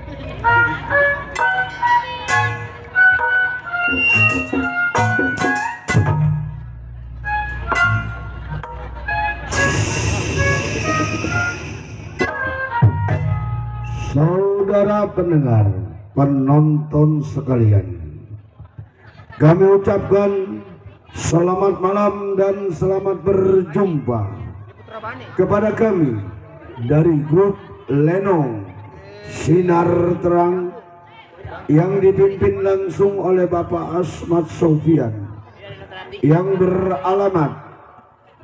Saudara pendengar, penonton sekalian, kami ucapkan selamat malam dan selamat berjumpa kepada kami dari grup Lenong Sinar Terang yang dipimpin langsung oleh Bapak Asmat Sofian yang beralamat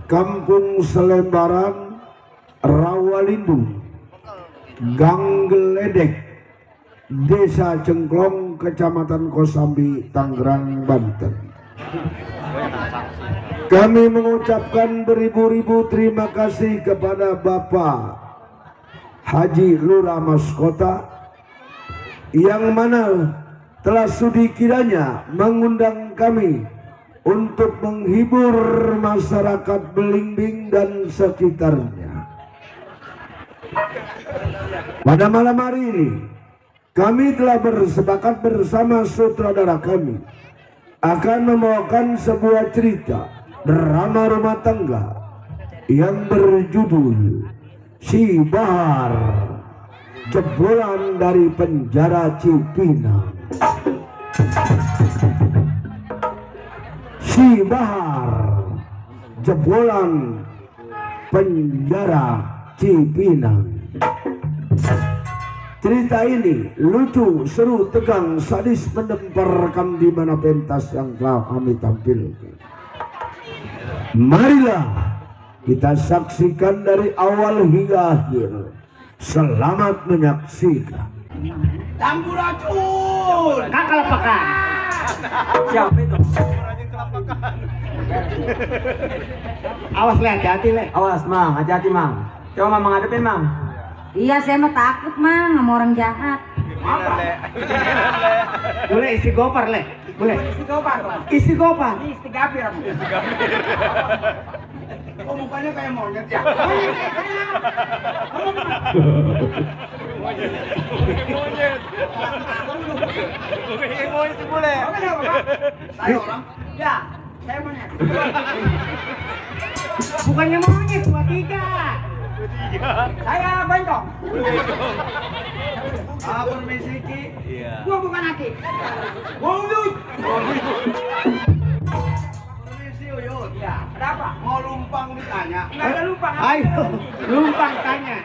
Kampung Selembaran, Rawalindu, Gang Geledek, Desa Cengklong, Kecamatan Kosambi, Tangerang, Banten. Kami mengucapkan beribu-ribu terima kasih kepada Bapak Haji Lurah Maskota yang mana telah sudi kiranya mengundang kami untuk menghibur masyarakat Belimbing dan sekitarnya. Pada malam hari ini kami telah bersepakat bersama sutradara kami akan membawakan sebuah cerita drama rumah tangga yang berjudul Si Bahar, Jebolan dari Penjara Cipinang. Si Bahar, Jebolan Penjara Cipinang. Cerita ini lucu, seru, tegang, sadis, mendebarkan di mana pentas yang telah kami tampilkan. Marilah kita saksikan dari awal hingga akhir. Selamat menyaksikan. Sampurasun, kakalapakan. Siapa itu? Awas le, hati-hati le. Awas mang, hati-hati mang. Coba mang menghadapin mang. Iya, saya mah takut mang sama orang jahat. Apa? Boleh isi gopar le, boleh. Isi gopar. Isi gopar. Isi gapir. Oh mukanya kayak monyet ya? Monyet. Monyet boleh. Saya orang? Ya, saya monyet. Bukannya monyet, 23. Saya bantong. Permisi Ki. Iya. Gua bukan Aki. Wujud. Permisi Uyut. Iya. Ada apa? Mau lumpang ditanya. Enggak ada lumpang. Ayo, lumpang tanya.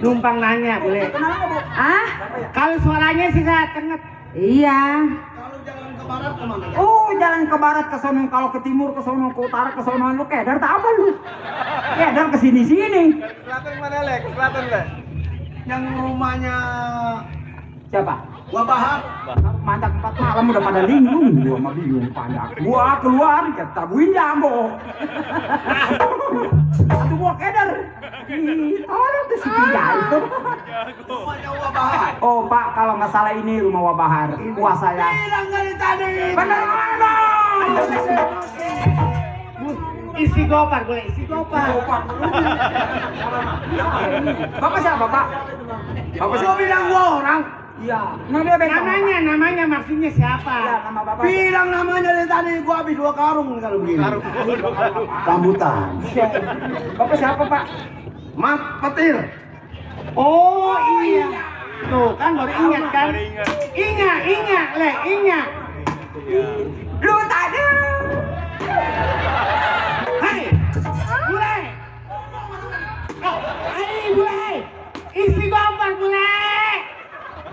Lumpang nanya boleh. Kenapa Bu? Ah? Kalau suaranya sih saya kenget. Iya. Kalau jalan ke barat kemana? Oh, jalan ke barat ke sono, kalau ke timur ke sono, ke utara ke sono, lu kedar tak apa lu? Kedar ke sini-sini. Selatan mana Lek? Selatan Lek. Yang rumahnya Siapa? Gua Bahar. Mantap 4 malam udah pada linglung, gua mah bingung pandak. Gua keluar ketabuin jambo. Satu gua kedar. Orang tuh si jago. Rumahnya Gua Bahar. Oh Pak, kalau masalah ini rumah Wabahar, kuah saya. Bilang dari tadi. Bener mana? Isi gopar boleh, isi gopar. Bapak siapa Pak? Bapak gua bilang gua orang. Iya. Nah dia bentong. Namanya maksudnya siapa? Iya, nama Bapak. Bilang namanya dari tadi gua habis 2 karung kalau begini. Rambutan. Bapak siapa Pak? Mat Petir. Oh iya. Tuh kan baru ingat kan? Ingat, Le, ingat. Lu tadi. Hai, bule. Oh, hai bule. Isi gopar bule.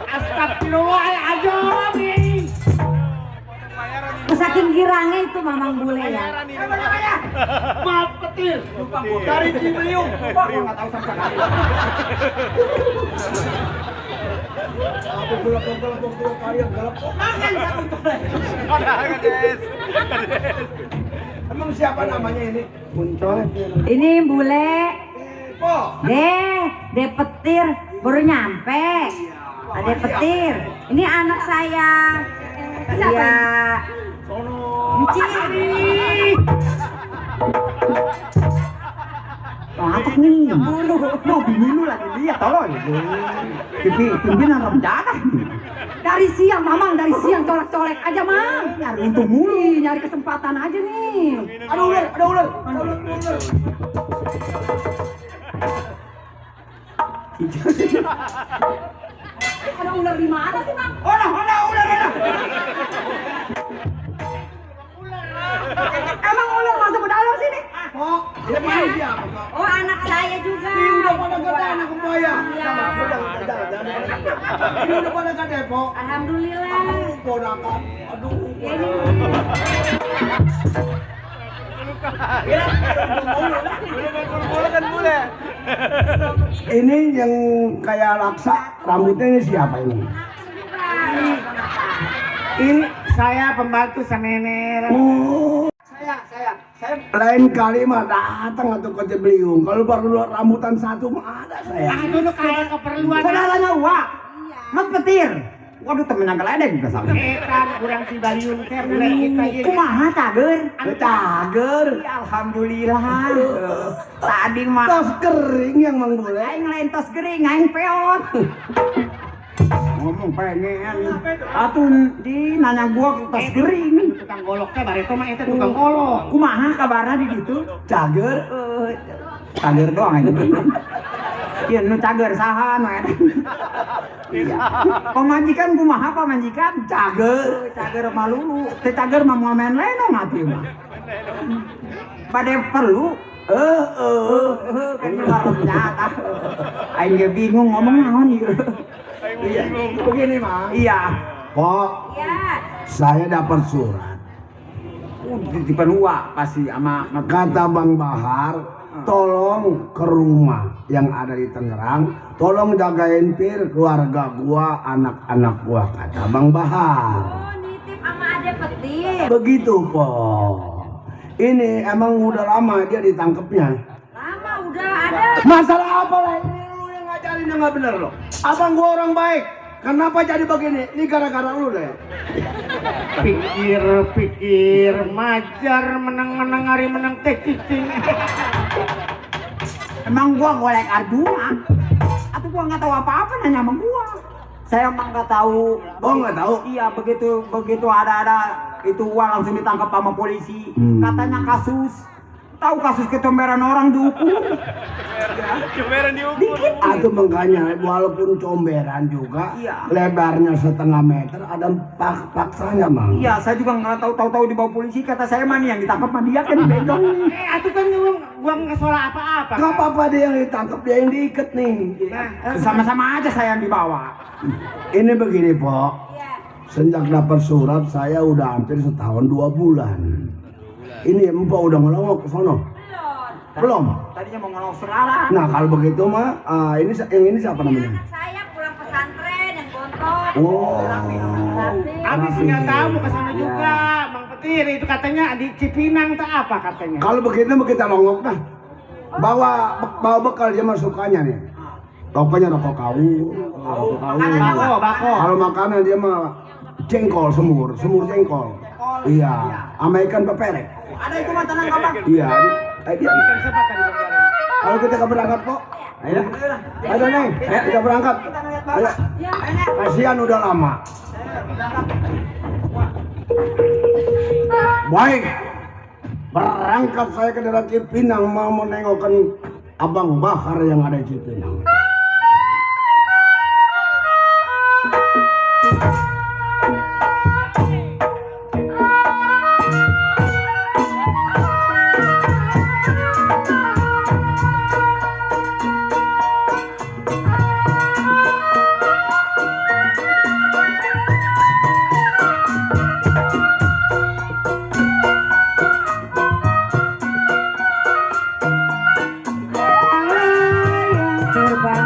Astagfirullahaladzim. Saking girangnya itu mamang bule ya. Mat Petir. Dari Cibeliung. Pak, gua enggak tahu sama sekali. Aku gelap kalian gelap. Makan satu tuh. Kades. Emang siapa namanya ini? Muncul. Ini bule. Po. De Petir baru nyampe. Ada Petir. Ini anak saya. Iya. Sono. Ciri. Apa nih? Mau bini lu lagi lihat tolong. Pimpinan rencana. Dari siang, Mamang, dari siang colek-colek aja, Mang. Nyari untung mulu. Ih, nyari kesempatan aja nih. Ada ular, ada ular, ada ular. Ada ular di mana sih, Mang? Ular. Emang ular masuk ke dalam sini? Oh, ini apa kok? Oh, anak saya juga. Ini udah pada gede anak kebaya. Iya. Ini udah pada gede, Pok. Alhamdulillah. Ponakan. Aduh. Ya, ini. Ini yang kayak laksa, rambutnya ini siapa ini? Ini saya pembantu Semener. Oh, Saya lain kali mah datang atau ke Jebliung. Kalau baru rambutan satu mah ada saya. itu tuh kayak keperluan. Saudaranya Wak. Mas Petir. Waduh temennya geledek juga sama. Etan kurang si Baliun teh boleh kita ieu. Kumaha cager? Cager. Ya, alhamdulillah. Tadi mah Tos kering yang mang boleh. aing lain tos gering, aing peot. Ngomong pengen. Atuh di nanya gua tos gering. Tukang golok teh bareto mah eta tukang golok. Kumaha kabarna di ditu? Cager. Cager doang aja. Iya, nu cager saha nu eta. Iya. Pamajikan kumaha pamajikan? Cager, cager malulu. Teh cager mah moal main lenong atuh mah. Bade perlu kan ngarep nyata. Aing ge bingung ngomong naon ieu. Iya. Begini mah. Iya. Pok, Ya. saya dapat surat. Di penua pasti sama Kata Bang Bahar, tolong ke rumah yang ada di Tangerang, tolong jagain Pir, keluarga gua, anak-anak gua, kata Bang Bahar. Oh, nitip sama Ade Petir. Begitu, Po. Ini emang udah lama dia ditangkepnya. Lama udah ada. Masalah apa lah ini, lu yang ngajarin yang nggak bener lo. Abang gua orang baik, kenapa jadi begini? Ini gara-gara lu deh. Pikir majar menang-menang hari menang teh cicing. emang gua golek Arjuna. Atau gua nggak tahu apa-apa nanya sama gua. Saya emang nggak tahu. Oh, nggak tahu? Iya, begitu ada itu uang langsung ditangkap sama polisi. Katanya kasus. Tahu kasus kecomberan orang dihukum. Atau makanya walaupun comberan juga, Iya. lebarnya setengah meter, ada paksanya, Mang. Iya, saya juga nggak tahu dibawa polisi. Kata saya mah nih yang ditangkap mah dia kan dipegang. Atuh kan gua nggak salah apa-apa. Gak apa-apa dia yang ditangkap, dia yang diikat nih. Sama-sama aja saya yang dibawa. Ini begini, Pok. Iya. Sejak dapat surat, saya udah hampir setahun 2 bulan. Ini Empok udah ngelongok ke sono. Belum? Tadinya mau ngelong sekarang. Nah, kalau begitu mah, ini yang ini siapa namanya? Anak saya pulang pesantren yang gontok. Oh. Abis nggak tahu mau ke sana juga, Bang Petir itu katanya di Cipinang tak apa katanya. Kalau begitu mah kita longok dah. Bawa bekal dia masukannya nih. Rokoknya rokok kawu. Bako. Kalau makanan dia mah jengkol semur jengkol. Iya, sama ikan peperek. Ada itu mah tenang kabar. Iya, dia. Ikan sepat tadi Bang Jaring. Kalau kita berangkat, Pok. Ayo. Ayo, Neng. Kita berangkat. Ayo. Kasihan udah lama. Baik. Berangkat saya ke daerah Cipinang mau menengokkan Abang Bahar yang ada di Cipinang. Yang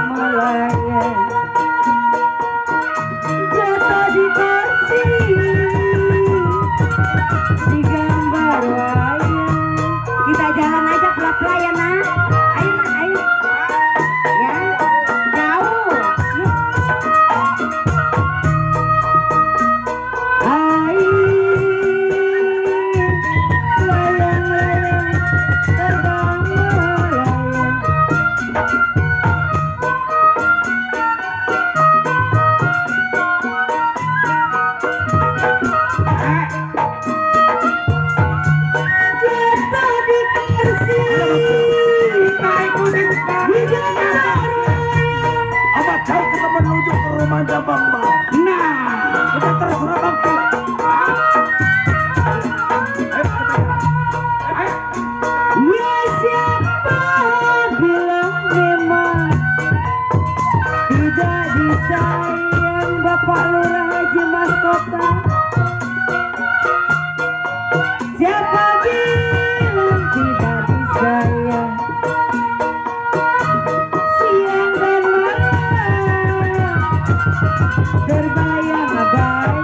Terbayang-bayang.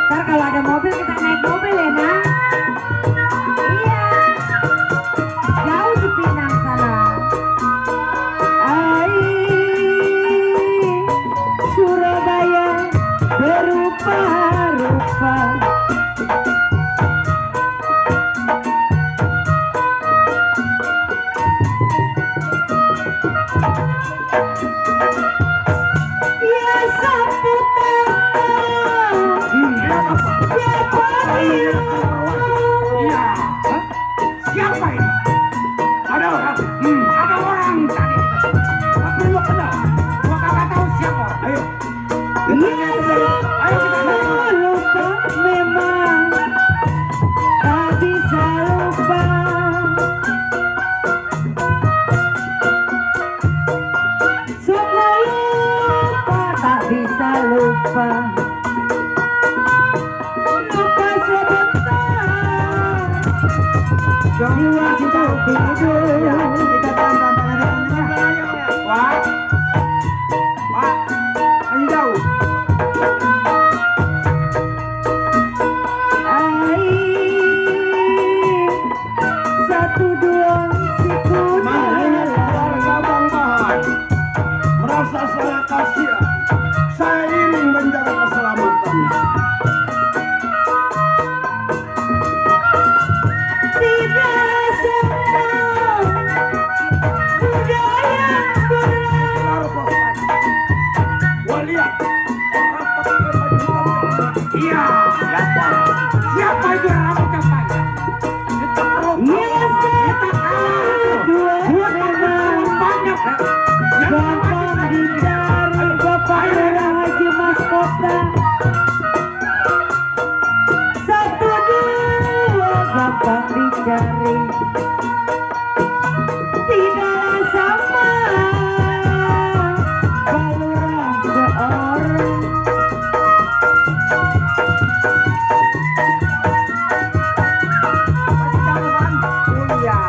Ntar kalau ada mobil kita naik mobil ya, Nak. Iya. Jauh di Pinang sana. Surabaya berupa-rupa. Ya sambutan, siapa dia? Iya. Hah? Siapa ini? Ada orang. Ada orang tadi. Tapi lu kenal? Gua kagak tahu siapa. Ayo. Ya sama lupa memang tak bisa lupa. Semua lupa tak bisa lupa. Lupa sebentar. Jiwa kita tidur. Kita pelan-pelan. Wah. Wah. Menjauh. Satu dua siku Makanya keluarga Bang Bahar merasa saya kasihan. Saya ingin menjaga keselamatannya. tidak semua budaya berat. Gua lihat orang pakai baju hitam. Iya. Siapa? Siapa itu yang rambutnya panjang? Kita perlu. Ya satu dua memang Banyak. gampang dicari Bapak Lurah Haji Mas Kota. Satu dua gampang dicari. Tidaklah sama Balurah seorang. Iya.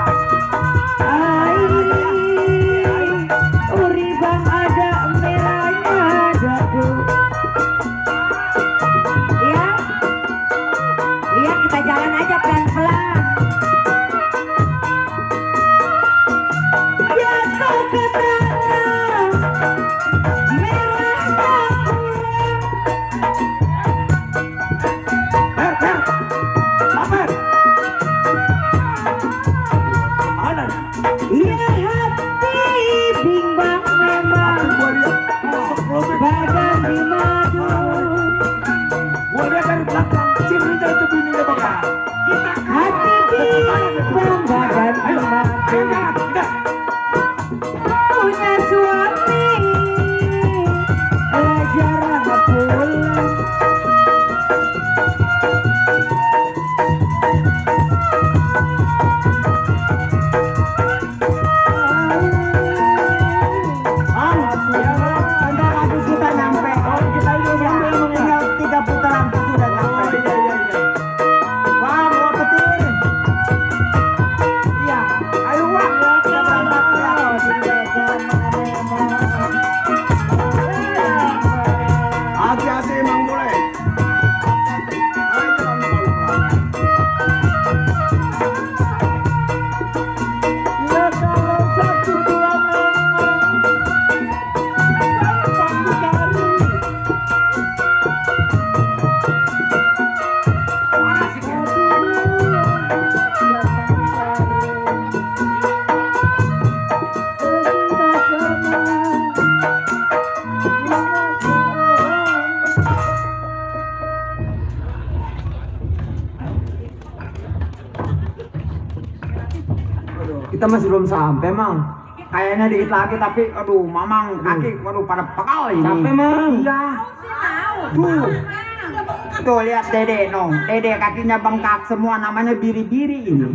Uribang ada merahnya dadu. Iya. Iya, kita jalan aja pelan-pelan. Jatuh ke tanah merahnya kurang. Ber. Sabar. Mana? Iya, hati bimbang memang. Gua lihat masuk lobby. Badan di madu. Gua lihat dari belakang. Cirinya itu bininya bakal. Kita Hati bimbang badan di Ayo madu. jalan. Udah. Punya suami jarang pulang. Bentar lagi kita nyampe. Kita ini tinggal 3 putaran sudah nyampe. Wah, mau petir. Iya. Ayo, Wak. Kita berangkat ya. Hati-hati Mang Bule. Ayo jalan pelan-pelan. Ya kalau satu dua memang gampang dicari. Mana sih dia? Kita masih belum sampai, Mang. Kayaknya dikit lagi tapi aduh, Mamang kaki waduh pada pekal ini. Capek, Mang. Iya. Tuh. Tuh lihat Dede no. Dede kakinya bengkak semua namanya biri-biri ini.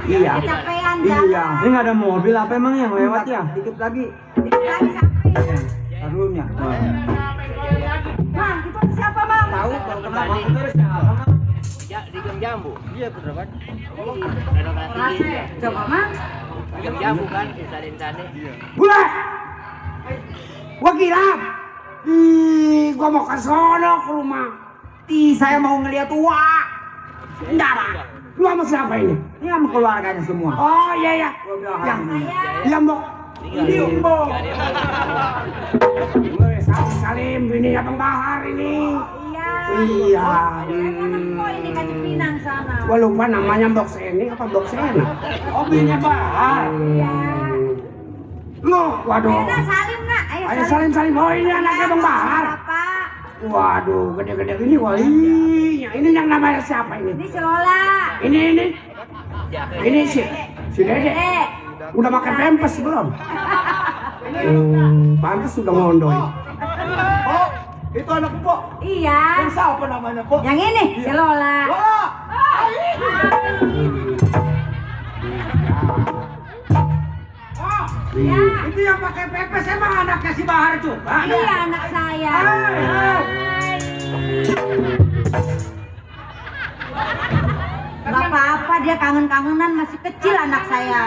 Iya. Kecapean Iya. jalan. Ini nggak ada mobil apa emang yang lewat ya? Dikit lagi. Dikit lagi sampai. Tarumnya. Bang, itu siapa, Bang? Tahu baru kenal. Ya, di Gang Jambu. Iya, bener kan? Coba, Mang. Gang Jambu kan, Sade-sade. Bule. Gua gila. Ih, gua mau ke sono ke rumah. Saya mau ngeliat uak. Ndara. Lu sama siapa ini? Ini sama keluarganya semua. Oh iya ya. Yang yang mau ini Mbok. Salim ini Abang Bahar ini. Iya. Iya. Kok ini Kak Cipinang sana? Gua lupa namanya Mbok Seni apa Mbok Sena. Oh, bininya Bahar. Iya. Lu, waduh. Ayo salim nak. Ayo salim. Oh ini anaknya Bang Bahar. Bapak. Waduh, gede-gede ini. Wah, ini yang namanya siapa ini? Ini si Lola. Ini si Dede. Udah makan pempes belum? Pantes sudah ngondoy. Oh, itu anak Pok. Iya. Yang siapa namanya, Pok? Yang ini si Lola. Lola. Ya. Itu yang pakai pepes emang anaknya si Bahar juga. Iya anak saya. Gak apa-apa dia kangen-kangenan masih kecil anak saya.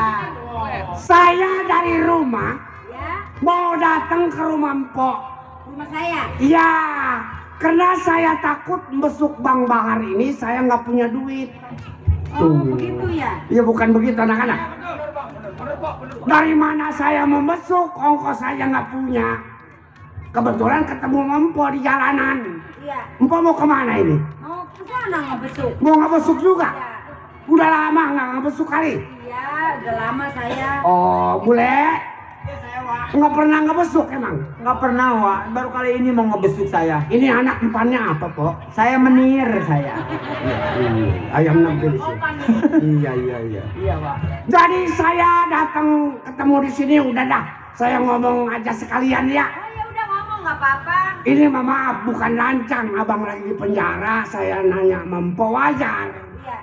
Saya dari rumah Ya. mau datang ke rumah Mpok. Rumah saya. Iya, karena saya takut besuk Bang Bahar ini saya nggak punya duit. Oh begitu ya. Iya bukan begitu anak-anak. Dari mana saya membesuk, ongkos saya nggak punya. Kebetulan ketemu Mpok di jalanan. Iya. Mpok mau kemana ini? Mau ke sana ngebesuk. Mau ngebesuk juga? Ya. Udah lama nggak ngebesuk kali? Iya, udah lama saya. Oh, bule? Nggak pernah ngebesuk emang? Nggak pernah, Wak. Baru kali ini mau ngebesuk saya. Ini anak empannya apa, Pok? Saya menir saya. Ayam negeri sih. Iya. Iya, Pak. Jadi saya datang ketemu di sini udah dah. Saya ngomong aja sekalian ya. Oh ya udah ngomong nggak apa-apa. Ini maaf bukan lancang, abang lagi di penjara. Saya nanya Mpok wajar. Iya.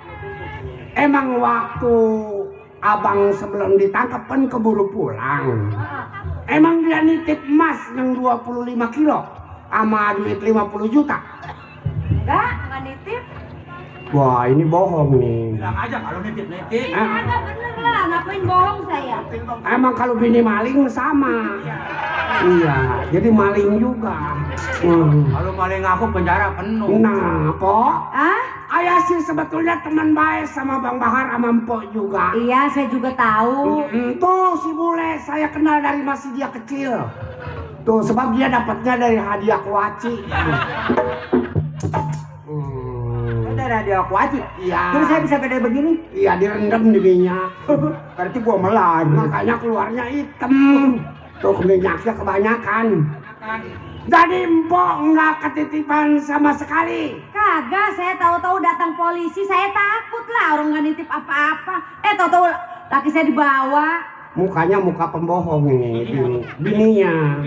Emang waktu abang sebelum ditangkap kan keburu pulang. Emang dia nitip emas yang 25 kilo sama duit 50 juta. Enggak nitip. Wah ini bohong nih. Bilang aja kalau nitip-nitip. Enggak bener lah, ngapain bohong saya? Emang kalau bini maling sama. Iya, jadi maling juga. Kalau maling aku penjara penuh. Nah, Pok, Ah? ayah sih sebetulnya teman baik sama Bang Bahar sama Mpok juga. Iya, saya juga tahu. Tuh si bule saya kenal dari masih dia kecil. Tuh sebab dia dapatnya dari hadiah kuaci. Ada dia aku aja. Iya. Terus saya bisa gede begini? Iya direndam dirinya. Berarti gua melar. Makanya keluarnya hitam. Tuh minyaknya kebanyakan. Jadi Mpok nggak ketitipan sama sekali. Kagak, saya tahu-tahu datang polisi, saya takut lah orang nggak nitip apa-apa. Tahu-tahu laki saya dibawa. Mukanya muka pembohong ini bininya.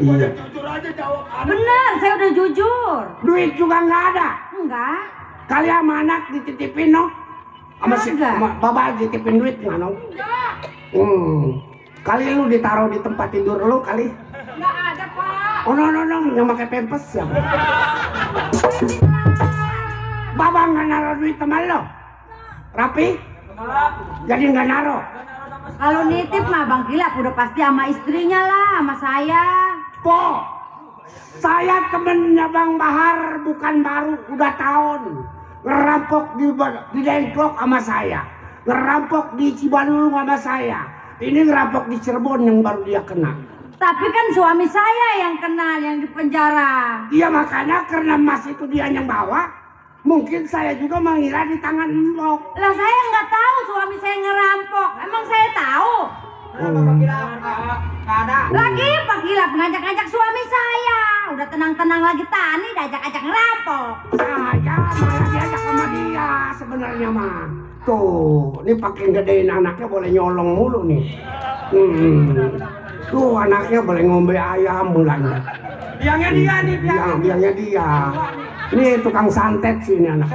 Iya. Jujur aja jawab. Bener, saya udah jujur. Duit juga nggak ada. Enggak. Kali sama anak dititipin no. Sama si Enggak. sama Baba dititipin duit nggak no? Kali lu ditaruh di tempat tidur lu kali. Enggak ada, Pak. Oh no yang pakai pempes ya. Baba nggak naruh duit teman lo. Rapi? Jadi nggak naruh. Kalau nitip mah Bang Kilap udah pasti sama istrinya lah, sama saya. Po, saya temennya Bang Bahar bukan baru, udah tahun. Ngerampok di Dengklok sama saya. Ngerampok di Cibalulu sama saya. Ini ngerampok di Cirebon yang baru dia kena. Tapi kan suami saya yang kena, yang di penjara. Iya makanya karena emas itu dia yang bawa. Mungkin saya juga mengira di tangan Mbok. Lah saya nggak tahu suami saya ngerampok. Emang saya tahu? Nggak ada. Lagi Pak Kilap ngajak-ngajak suami saya. Udah tenang-tenang lagi tani, diajak-ajak ngerampok. Saya malah diajak sama dia sebenarnya mah. Tuh, ini pakai gedein anaknya boleh nyolong mulu nih. Tuh anaknya boleh ngombe ayam mulanya. Biangnya dia nih, Biangnya dia. Ini tukang santet sih ini anak.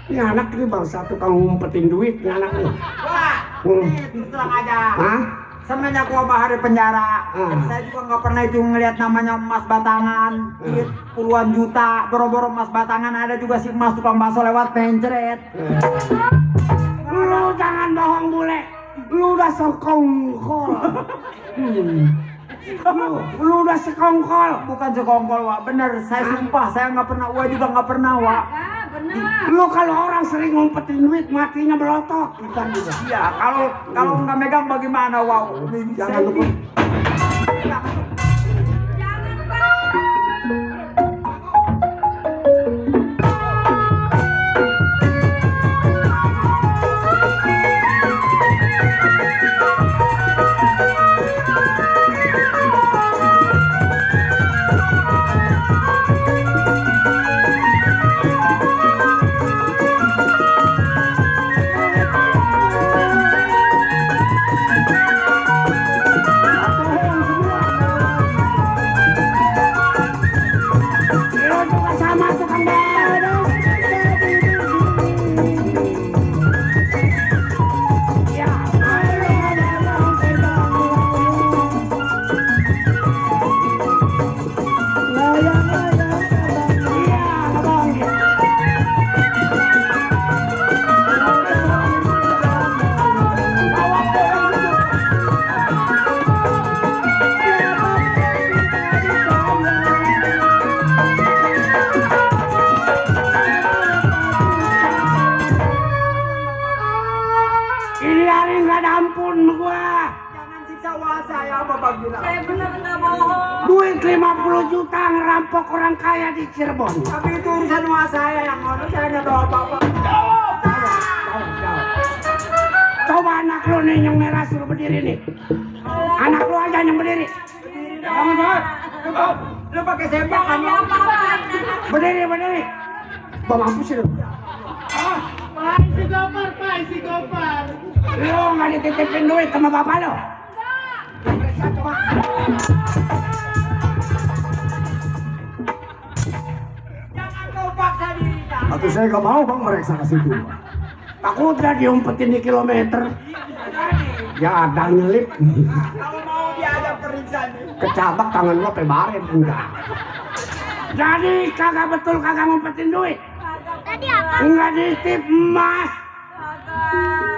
Ini anak ini bangsa tukang ngumpetin duit nih anak ini. Wah, ini terang aja. Hah? Semenjak gua Bahar di penjara, Ah. saya juga nggak pernah itu ngelihat namanya emas batangan, duit puluhan juta, boro-boro emas batangan. Ada juga si emas tukang bakso lewat pencret. Lu jangan bohong bule. Lu udah sekongkol. Lu udah sekongkol. Bukan sekongkol, Wak. Bener, saya sumpah, saya nggak pernah, Wak juga nggak pernah, Wak. Benar. Lu kalau orang sering ngumpetin duit matinya melotot. Bukan juga. Iya, kalau nggak megang bagaimana, Wak? Jangan lupa. Lu juga sama tukang beduk. Ya. Iya, abang. Ini hari nggak ada ampun gua. Jangan siksa Wak saya, Bapak bilang. Saya benar nggak bohong. Duit 50 juta ngerampok orang kaya di Cirebon. Tapi itu urusan Wak saya yang ngono, saya nggak tahu apa-apa. Coba anak lu nih yang merah suruh berdiri nih. Anak lu aja yang berdiri. Jangan, Wak. Lu pakai sempak kan? Jangan apa-apa. Berdiri. Bang mampus lu. Lu nggak dititipin duit sama bapak lu. Jangan kau paksa diri, Kak. Atau saya nggak mau bang mereka ke situ. Takutnya diumpetin di kilometer. Ya ada nyelip. Kalau mau diajak periksa nih. Kecabak tangan gua pebaret enggak. Jadi kagak betul kagak ngumpetin duit. Tadi apa? Enggak ditip emas.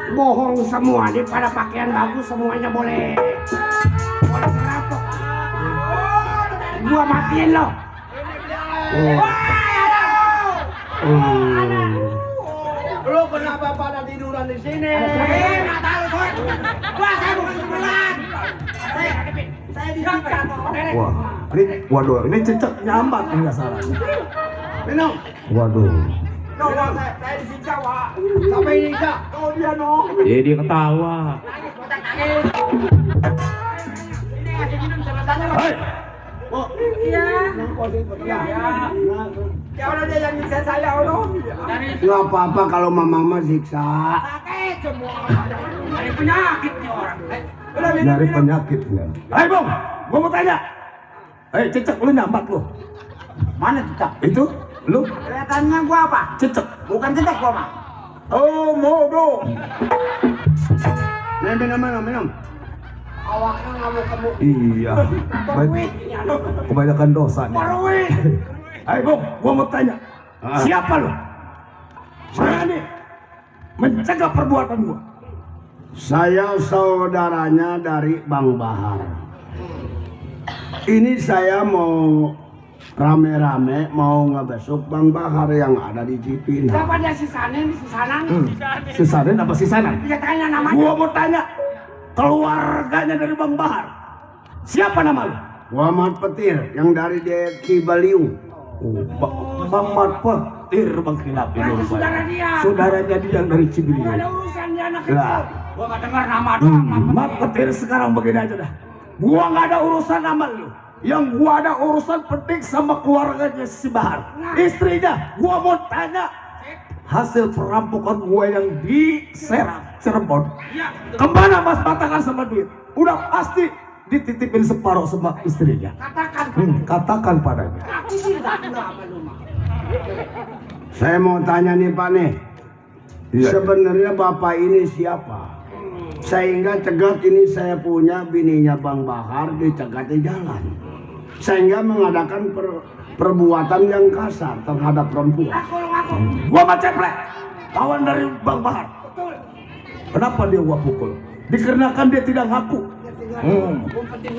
Bohong semua nih, pada pakaian bagus semuanya boleh. Boleh ngerampok. Gua matiin lo. Lu kenapa pada tiduran di sini? Nggak tahu, Soe. Wah, saya bukan sebulan. Saya disiksa, Soe. Wah, waduh, ini cecek nyambat nggak salah. Minum. Waduh. No, Wak, saya disiksa, Wak. Sampai ini Kak. Kau dia, no. Dia ketawa. Ini ngasih minum sebenarnya, Wak. Hei, Iya. Ya udah dia yang nyiksa saya, udah. Gak apa-apa kalau mama siksa. Sakit semua. Ada penyakit nih orang. Udah minum, dari minum. penyakitnya. Hei bang, gua mau tanya. Hei cecek lu nyambat lu. Mana cecek? Itu lu Kelihatannya gua apa? cecek. Bukan cecek gua, Mak. Oh mau dong. Minum. Awaknya nggak mau kamu. Iya. Kebanyakan dosa nih. Perwit. Hei bang, gua mau tanya. Siapa lu? Saya nih mencegah perbuatan gua. Saya saudaranya dari Bang Bahar. Ini saya mau rame-rame mau ngebesuk Bang Bahar yang ada di Cipinang. Siapa dia si Sanin? Si Saden apa si Sanan? Dia tanya namanya. Gua mau tanya keluarganya dari Bang Bahar. Siapa nama lu? Muhammad Petir yang dari Cibaliung. Oh, Bang Mat Petir Bang Kilap ini. Saudara dia. Saudaranya dia yang dari Nggak Cibaliung. ada urusan dia anak Lah. kecil. Gua nggak dengar nama doang. Mat Petir sekarang begini aja dah. Gua nggak ada urusan sama lu. Yang gua ada urusan penting sama keluarganya si Bahar. Istrinya, gua mau tanya hasil perampokan gua yang di Serang, Cirebon. Kemana Mas Batangan sama duit? Udah pasti dititipin separuh sama istrinya. Katakan. Katakan padanya. Aku sih nggak kenal sama lu, Mak. Saya mau tanya nih Pak nih. Iya. Sebenarnya Bapak ini siapa? Sehingga cegat ini saya punya bininya Bang Bahar dicegat di jalan. Sehingga mengadakan perbuatan yang kasar terhadap perempuan. Gua mah ceplek, kawan dari Bang Bahar. Kenapa dia gua pukul? Dikarenakan dia tidak ngaku.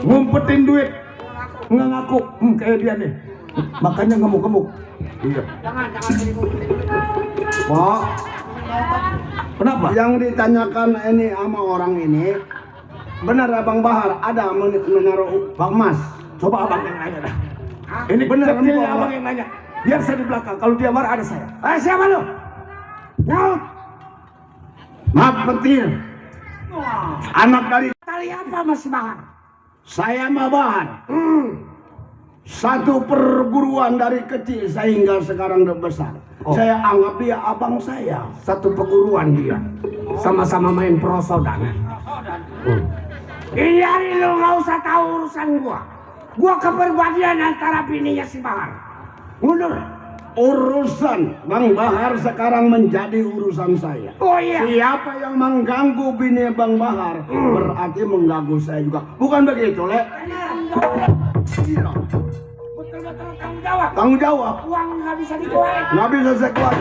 Ngumpetin duit, nggak ngaku. Kayak dia nih. Makanya gemuk-gemuk. Iya. Jangan diribut. Pok, Kenapa? Yang ditanyakan ini sama orang ini, benar Abang Bahar ada menaruh Bang Mas? Coba abang yang nanya dah. Ini Bener, kecilnya Bang. abang yang nanya. Biar saya di belakang. Kalau dia marah ada saya. Siapa lu? Nyaut. Maaf petir, anak dari Tali apa Mas Bahar? saya mah Bahar. Satu perguruan dari kecil sehingga sekarang udah besar. Saya anggap dia abang saya. Satu perguruan dia. Sama-sama main prosodan. Iya lu nggak usah tahu urusan gua. Gua kepribadian antara bininya si Bahar. Mundur. Urusan Bang Bahar sekarang menjadi urusan saya. Oh iya. Siapa yang mengganggu bini Bang Bahar berarti mengganggu saya juga. Bukan begitu, Le? Iya. Betul-betul tanggung jawab. Tanggung jawab. Uang nggak bisa dikeluarin. Nggak bisa saya keluar.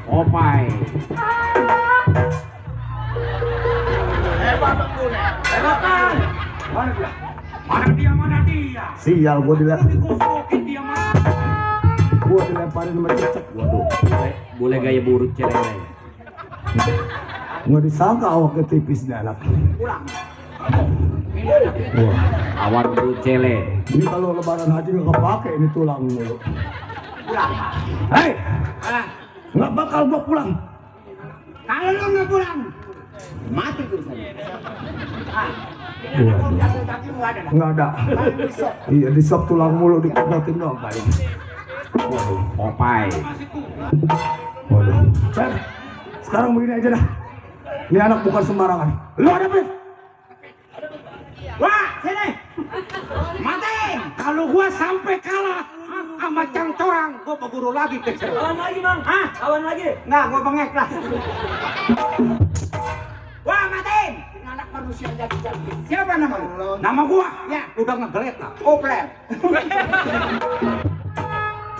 Opai. Mana dia? Sial gua dilihat. Dikosokin dia mana? Gua dilemparin sama cecek. Waduh. Boleh gaya buruk celeng. Nggak disangka awaknya tipis nih anak. Pulang. Wah. Awan buruk celeng. Ini kalau lebaran haji nggak kepake ini tulang mulu. Pulang. Hei, Ah, nggak bakal gua pulang. kalau lu nggak pulang, mati tuh saya. Waduh. Jatuh kaki nggak ada. dah. Nggak ada. Paling bisa. Iya, disop tulang mulu dikototin doang paling. Waduh. Opai. Waduh. Fer, sekarang begini aja dah. Ini anak bukan sembarangan. Lu ada, Pip? Wah, sini. Matiin. Kalau gua sampai kalah sama Cang Corang, gua berburu lagi ke Cirebon. Lawan lagi, Bang. Hah? Lawan lagi. Nggak, gua bengek lah. Wah, matiin. Anak manusia jadi. Siapa nama lu? Nama gua. Ya, udah ngegelet lah. Opler.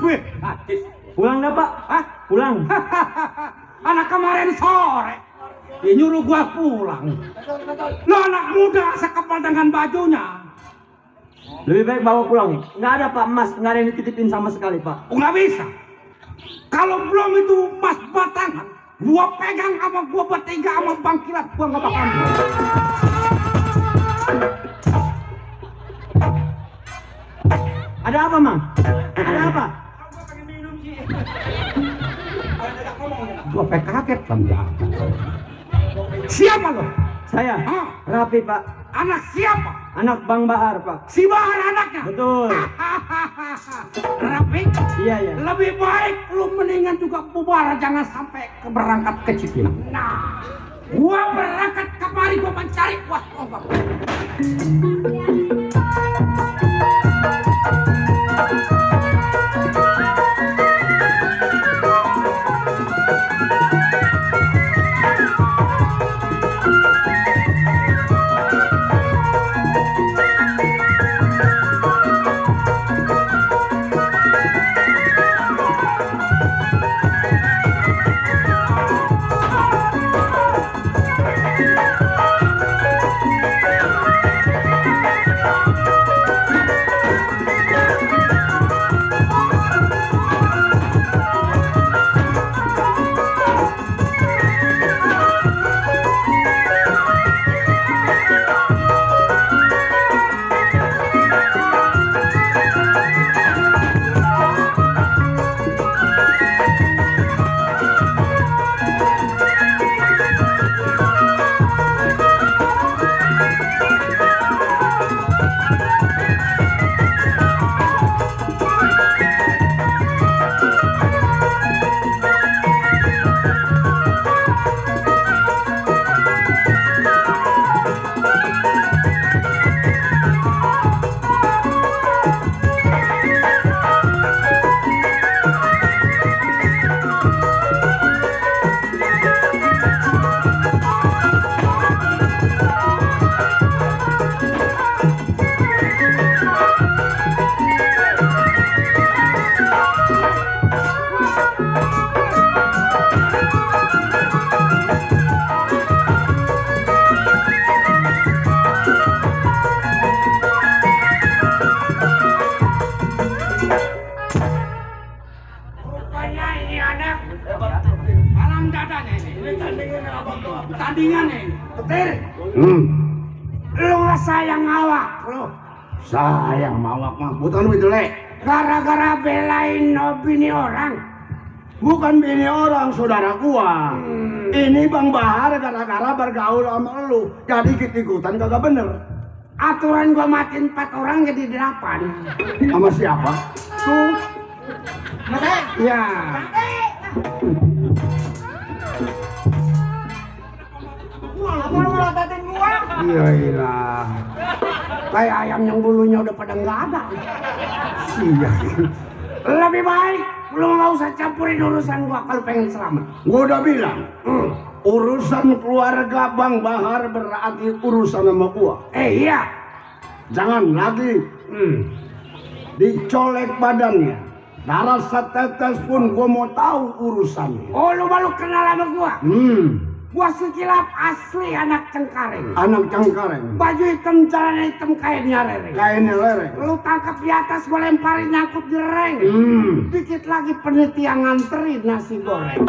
Wih, hadis. Pulang dah, Pak. Hah? Pulang. Anak kemarin sore. Dia nyuruh gua pulang. Lo anak muda sekepal dengan bajunya. Lebih baik bawa pulang. Nggak ada, Pak, emas. Nggak ada yang dititipin sama sekali, Pak. Oh, nggak bisa. Kalau belum itu emas batangan, gua pegang sama gua bertiga sama Bang Kilat, gua nggak bakal. Ada apa, Mang? Ada apa? Gua pengen kaget kan ya. Siapa lo? Saya. Hah? Rapi, Pak. Anak siapa? Anak Bang Bahar, Pak. Si Bahar anaknya. Betul. Rapi. Iya, iya. Lebih baik lu mendingan juga bubar, jangan sampai berangkat ke Cipinang. Nah, gua berangkat kemari gua mencari kuas obat. Tandingan ini, petir. Lu nggak sayang awak, lu. Sayang mawak mah, bukan itu lek. Gara-gara belain bini orang. Bukan bini orang, saudara gua. Ini Bang Bahar gara-gara bergaul sama lu. Jadi ikut-ikutan kagak bener. Aturan gua matiin 4 orang jadi 8. Sama siapa? Tuh. Ya. Iya ilah. Kayak ayam yang bulunya udah pada nggak ada. Iya. Lebih baik lu nggak usah campurin urusan gua kalau pengen selamat. Gua udah bilang. Urusan keluarga Bang Bahar berarti urusan sama gua. Iya. Jangan lagi dicolek badannya. Darah setetes pun gua mau tahu urusannya. Oh lu malu kenal sama gua? Gua Sukilap asli anak Cengkareng. Anak Cengkareng. Baju hitam, celana hitam, kainnya lereng. Kainnya lereng. Lu tangkap di atas, gua lemparin nyangkut di reng. Dikit lagi peniti yang nganterin nasi goreng.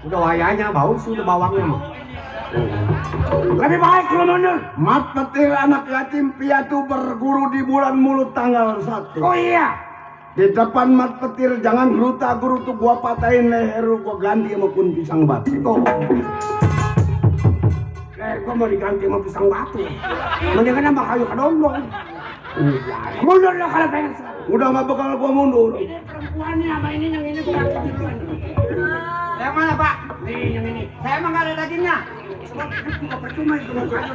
Udah wayanya bau, sudah bawangnya mah. Lebih baik lu mundur. Mat petir anak yatim piatu berguru di bulan mulut tanggal 1. Oh iya. Di depan mat petir jangan geruta-gerutu gua patahin leher gua ganti sama kun pisang batu. Oh. Leher gua mau diganti sama pisang batu. Mendingan sama kayu kedondong. Mundur lo kalau pengen. Udah gak bakal gua mundur. gua nih sama ini yang ini gua kasih duluan. Yang mana Pak? Nih yang ini. Saya emang nggak ada dagingnya. Cuma percuma itu mukanya.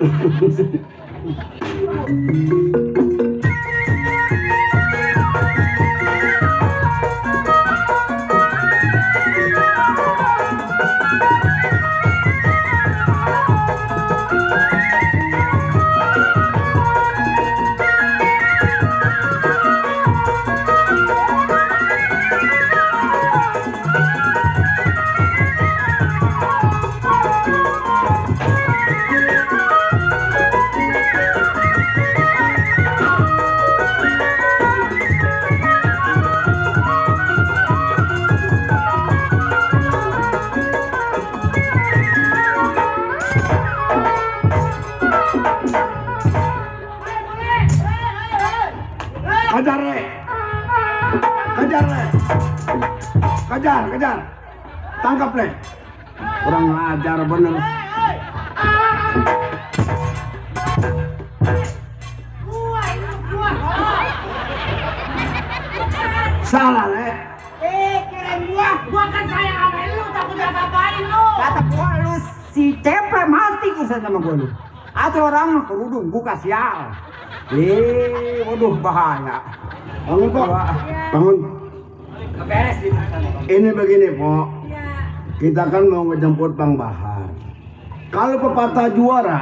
Kejar le. Kejar le. Kejar, kejar. Tangkap le. Kurang ajar bener. Salah le. Kirain gua kan sayang sama lu, takut apa-apain lu. Kata gua lu si cepre mati urusan sama gua lu. Atau orang mah kerudung buka sial. Waduh bahaya. Bangun Pok. Bangun. Beres di Ini begini Pok. Ya. Kita kan mau ngejemput Bang Bahar. Kalau pepatah juara,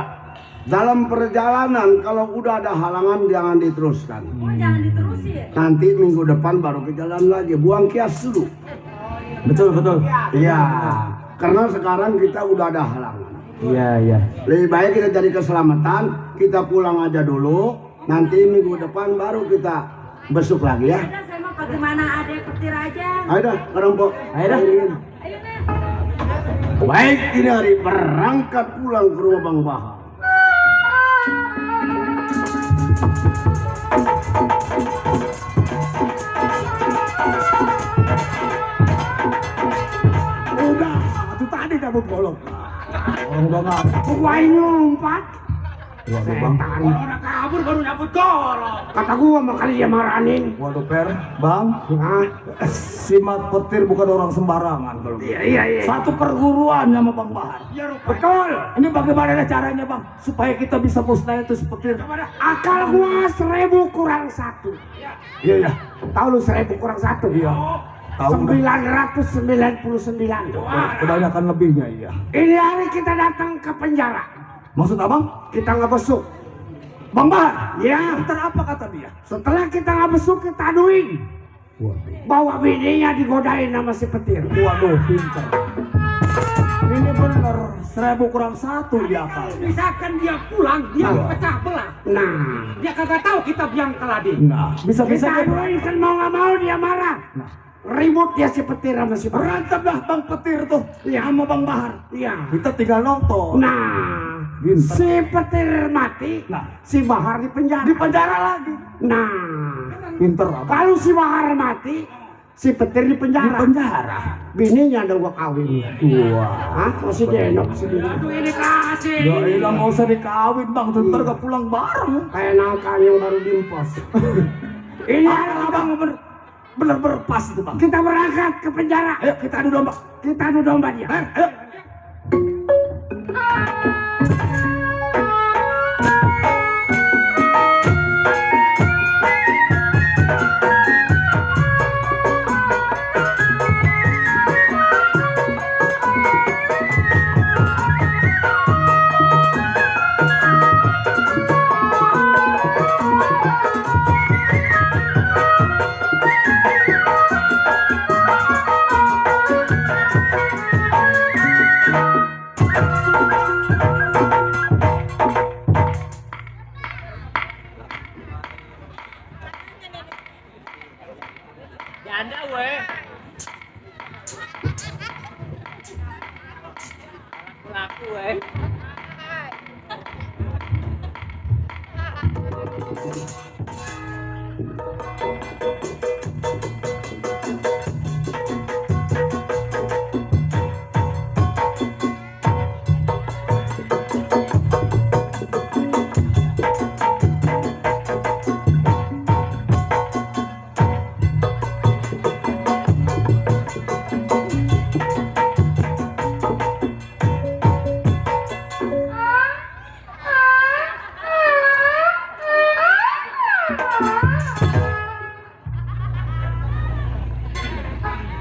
dalam perjalanan kalau udah ada halangan jangan diteruskan. Oh, jangan diterusin. Nanti minggu depan baru ke jalan lagi. Buang kias dulu. Betul, betul. Iya. Karena sekarang kita udah ada halangan. Iya, iya. Lebih baik kita cari keselamatan. Kita pulang aja dulu. Nanti minggu depan baru kita besuk lagi ya. Ada saya mau bagaimana adek petir aja. Ayo dah, sekarang Pok. Ayo dah. Ayo Nek. Baik, ini hari berangkat pulang ke rumah Bang Bahar. Udah, itu tadi kamu bolong. Orang udah nggak ada. Gua ini lompat. Waduh bang, Orang kabur baru nyabut gorong. Kata gua makanya dia marahin. waduh per, bang, Hah? si Mat Petir bukan orang sembarangan kalau gitu. Iya. Satu perguruan sama Bang Bahar. Betul. Ini bagaimana caranya bang supaya kita bisa musnah itu si Petir? Akal gua 1000 kurang 1. Iya iya. Tahu lu 1000 kurang 1? Iya. Tahu dah. 999. Kebanyakan lebihnya iya. Ini hari kita datang ke penjara. Maksud abang? Kita ngebesuk. Bang Bahar? Ya. Ntar apa kata dia? Setelah kita ngebesuk kita aduin. Waduh. Bahwa bininya digodain sama si Petir. Waduh, pinter. Ini bener 1000 kurang 1 dia akal. Misalkan dia pulang, dia Nah. pecah belah. Nah, dia kagak tahu kita biang keladi. Nah, bisa-bisa Kita aduin kan mau nggak mau dia marah. Nah. Ribut dia si Petir sama si Petir. Berantem dah Bang Petir tuh sama Bang Bahar. Iya. Kita tinggal nonton. Nah, Pinter. si Petir mati, Nah. si Bahar di penjara. Di penjara lagi. Nah, Pinter abang. kalau si Bahar mati, si Petir di Di penjara. penjara. Bininya ada gua kawin. Wah. Hah? Masih denok si bini. Aduh ini kasih. Ya ilah mau usah dikawin bang, ntar gak pulang bareng. Kayak nangka yang baru dimpos. Ini Abang bener-bener pas itu bang. kita berangkat ke penjara. Ayo kita adu domba. Kita adu domba dia. Ayo.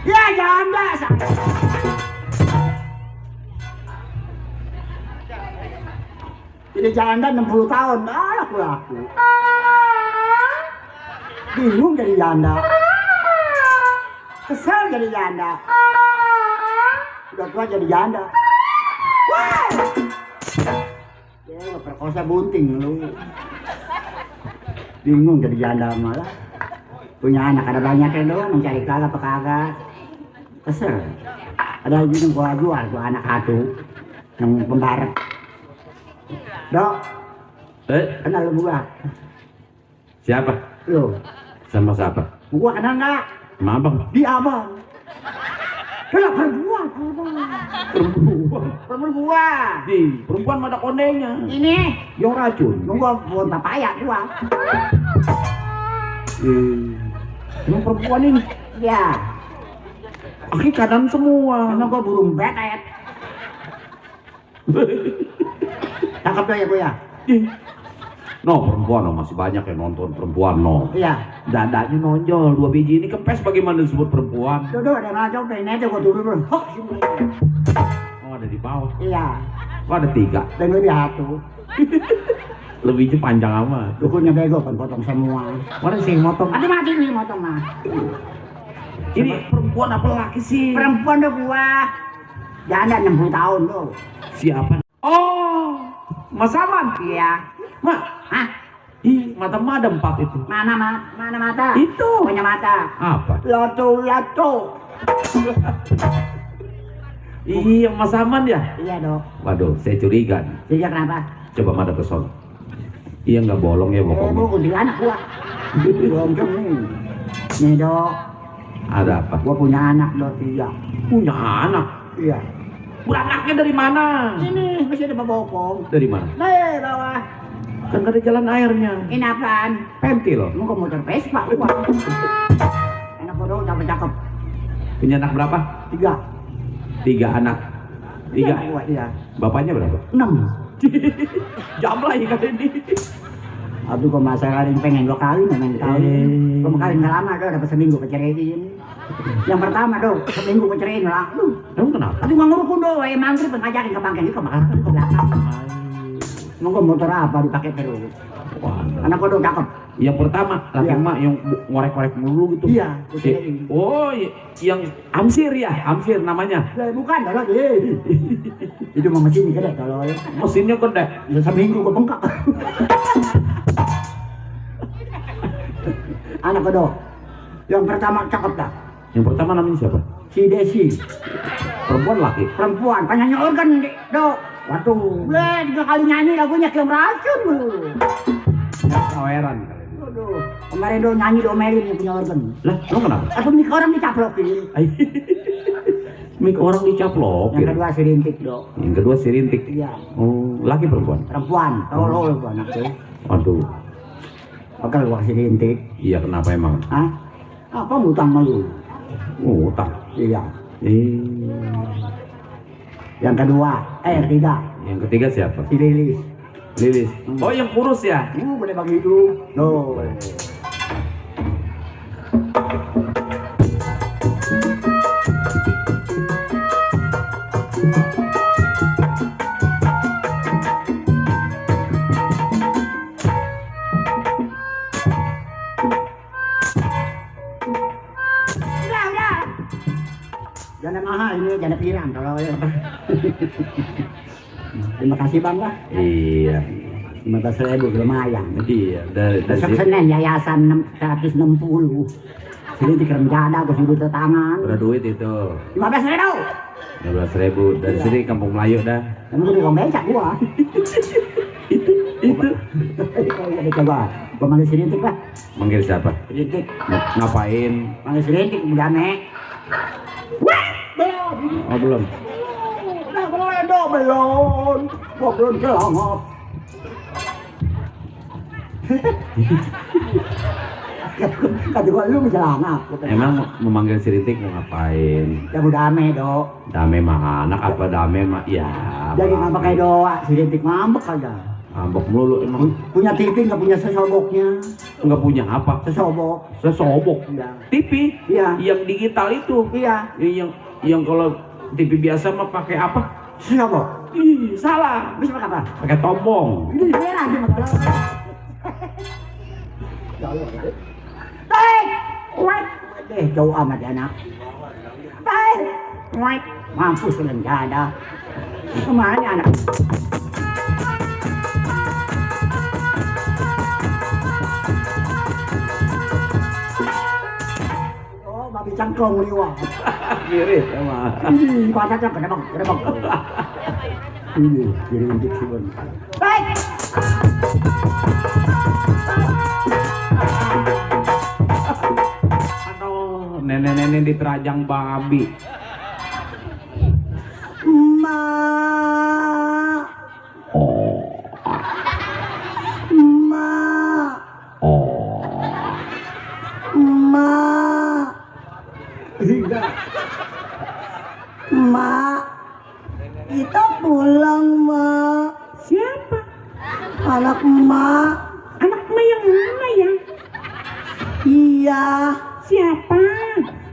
Ya janda. Ini janda 60 tahun, laku. Bingung jadi janda. Kesel jadi janda. Udah tua jadi janda. Wah! Ya, perkosa bunting lu. Bingung jadi janda malah. Punya anak ada banyak ya lo, mencari kagak apa kagak. Kesel. Ada lagi yang gua jual, gua anak satu yang pembaret. Dok, kenal lu gua? Siapa? Lu, Sama siapa? gua kenal nggak? Sama abang. Di abang. Kenal perempuan. Perempuan gua. Di perempuan ada kondenya. Ini, Yang racun. gua buat papaya gua. Emang perempuan ini Ya, kaki kanan semua. emang gua burung betet. Tangkap tuh ya gua ya. No, perempuan no, masih banyak yang nonton perempuan no. Iya. Dadanya nonjol 2 biji ini kempes bagaimana disebut perempuan? Tuh ada mana coba ini aja gua turun. Hok, sini. Oh ada di bawah. Iya. Oh ada 3. Dan lebih satu. Lebihnya panjang amat. Dukunnya bego kan potong semua. Mana sih yang motong? Ada mati nih motong mah. Ini perempuan apa laki sih? Perempuan tuh gua. Janda 60 tahun tuh. Siapa? Oh, Mas Aman. Iya. Mak, Hah? ih mata ada 4 itu. Mana mata? Itu. Punya mata. Apa? Lato. Iya Mas Aman ya. Iya dok. Waduh, saya curiga. nih. Sejak kenapa? Coba madep ke sono. Iya nggak bolong ya Gua pokoknya. kuntilanak gua. Belum nih. Nih dok. Ada apa? Gua punya anak dok 3. Punya anak. Iya. Anaknya dari mana? Ini masih ada bokong. Dari mana? Nih bawah. Kan nggak ada jalan airnya. Ini apaan? Pentil. Mau ke motor Vespa gua. Anak gua dong cakep. Punya anak berapa? 3. 3 anak. 3. Gua iya. Bapaknya berapa? 6. Jamlah ikan ini. Aduh kok masalah yang pengen 2 kali memang kali. Gua kali nggak lama tuh dapat seminggu keceriin. Yang pertama tuh seminggu keceriin lah. Emang kenapa? Aduh nggak ngurukun doh, mangkri pengajarin ke bangkeng ke belakang ke belakang. Emang gua motor apa dipakai terus? Wah, Anak gua dong cakep. yang pertama laki Iya. emak yang ngorek-ngorek mulu gitu. Iya, Oh, yang Amsir ya, Amsir namanya. Bukan dah lagi. Itu mah mesin gede kalau Mesinnya gede. ya seminggu gua bengkak. Anak gua dong. Yang pertama cakep dah. Yang pertama namanya siapa? Si Desi. Perempuan laki. Perempuan, penyanyi organ nih, dok. Waduh, Udah 3 kali nyanyi lagunya Kiam Racun lu. kaweran kali ini. Aduh, kemarin do nyanyi domelin yang punya organ. Lah, lo kenapa? Aku mikir orang dicaplokin. Mik orang dicaplokin. Yang kedua si Rintik, dok. Yang kedua si Rintik. Iya, Oh, laki perempuan. perempuan. Tolol gua anak tuh. Waduh, Oke, gua si Rintik. iya kenapa emang? Hah? Apa ngutang malu? Oh, utang. Iya. Yang Yang ketiga ketiga siapa? si Lilis. Lilis. Oh, yang kurus ya? Boleh begitu. No. Udah. Janda mahal ini, janda pirang kalau Terima kasih bang lah. Iya. 15.000 lumayan. Iya, dari Besok Senin yayasan 160. Sini dikerjaan aku suruh ke tangan. berapa duit itu? 15.000. 15.000 dari sini Kampung Melayu dah. Emang udah ngomong becak gua. Itu Jadi coba, gua manggil si Rintik lah. manggil siapa? Rintik, Ngapain? manggil si Rintik udah mek. Wah, belum. Oh belum. Udah boleh dong belum. Gua belum celangap. Kata gua lu celangap. Emang memanggil si Rintik mau ngapain? Ya udah ame dok. Dame mah anak apa dame mah ya. Jadi ngambek kayak doa, si Rintik ngambek aja. Ngambek melulu emang. Punya TV nggak punya sesoboknya. Nggak punya apa? Sesobok. Sesobok. Iya. TV. Iya. Yang digital itu. Iya. Yang kalau TV biasa mah pakai apa? Sesobok. Ih, salah. Bisa pakai apa? Pakai tombong. Ini merah aja masalah. Baik. Wait. Deh jauh amat ya anak. Baik. Wait. Mampus kalian nggak ada. Kemana anak? Oh, babi cangklong liwat. Mirip emang. Ih, pantatnya kedebak. Ini jadi untuk suun. Baik. Aduh, nenek-nenek di terajang babi. Ma. Ma. Ma. Ma. Kita pulang, Ma. Siapa? Anak Ma. Anak emak yang mana ya? Iya, Siapa?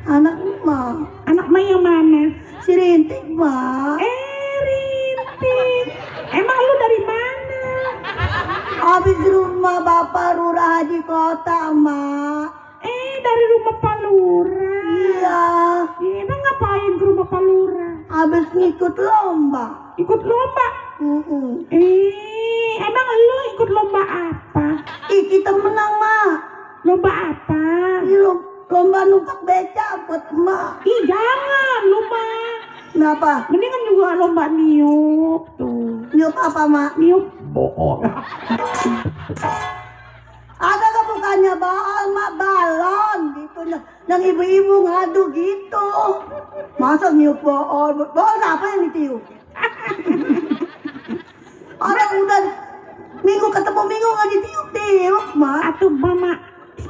anak Ma. Anak emak yang mana? Si Rintik, Ma. Rintik. Emang lu dari mana? Habis rumah Bapak Lurah Haji Kota, Ma. Dari rumah Pak Lurah. Iya, Emang ngapain ke rumah Pak Lurah? habis ngikut lomba. Ikut lomba? Emang lu ikut lomba apa? Ih, kita menang, Ma. Lomba apa? Ini lomba numpak beca buat Ma. Ih jangan lu mah. Kenapa? Mendingan juga lomba niup tuh. Niup apa, Ma? Niup Bohong. Ada gak bukannya balon gitu. Yang ibu-ibu ngadu gitu. Masa niup bool? Bool apa yang ditiup? Orang udah minggu ketemu minggu gak ditiup-tiup, Ma. atau mama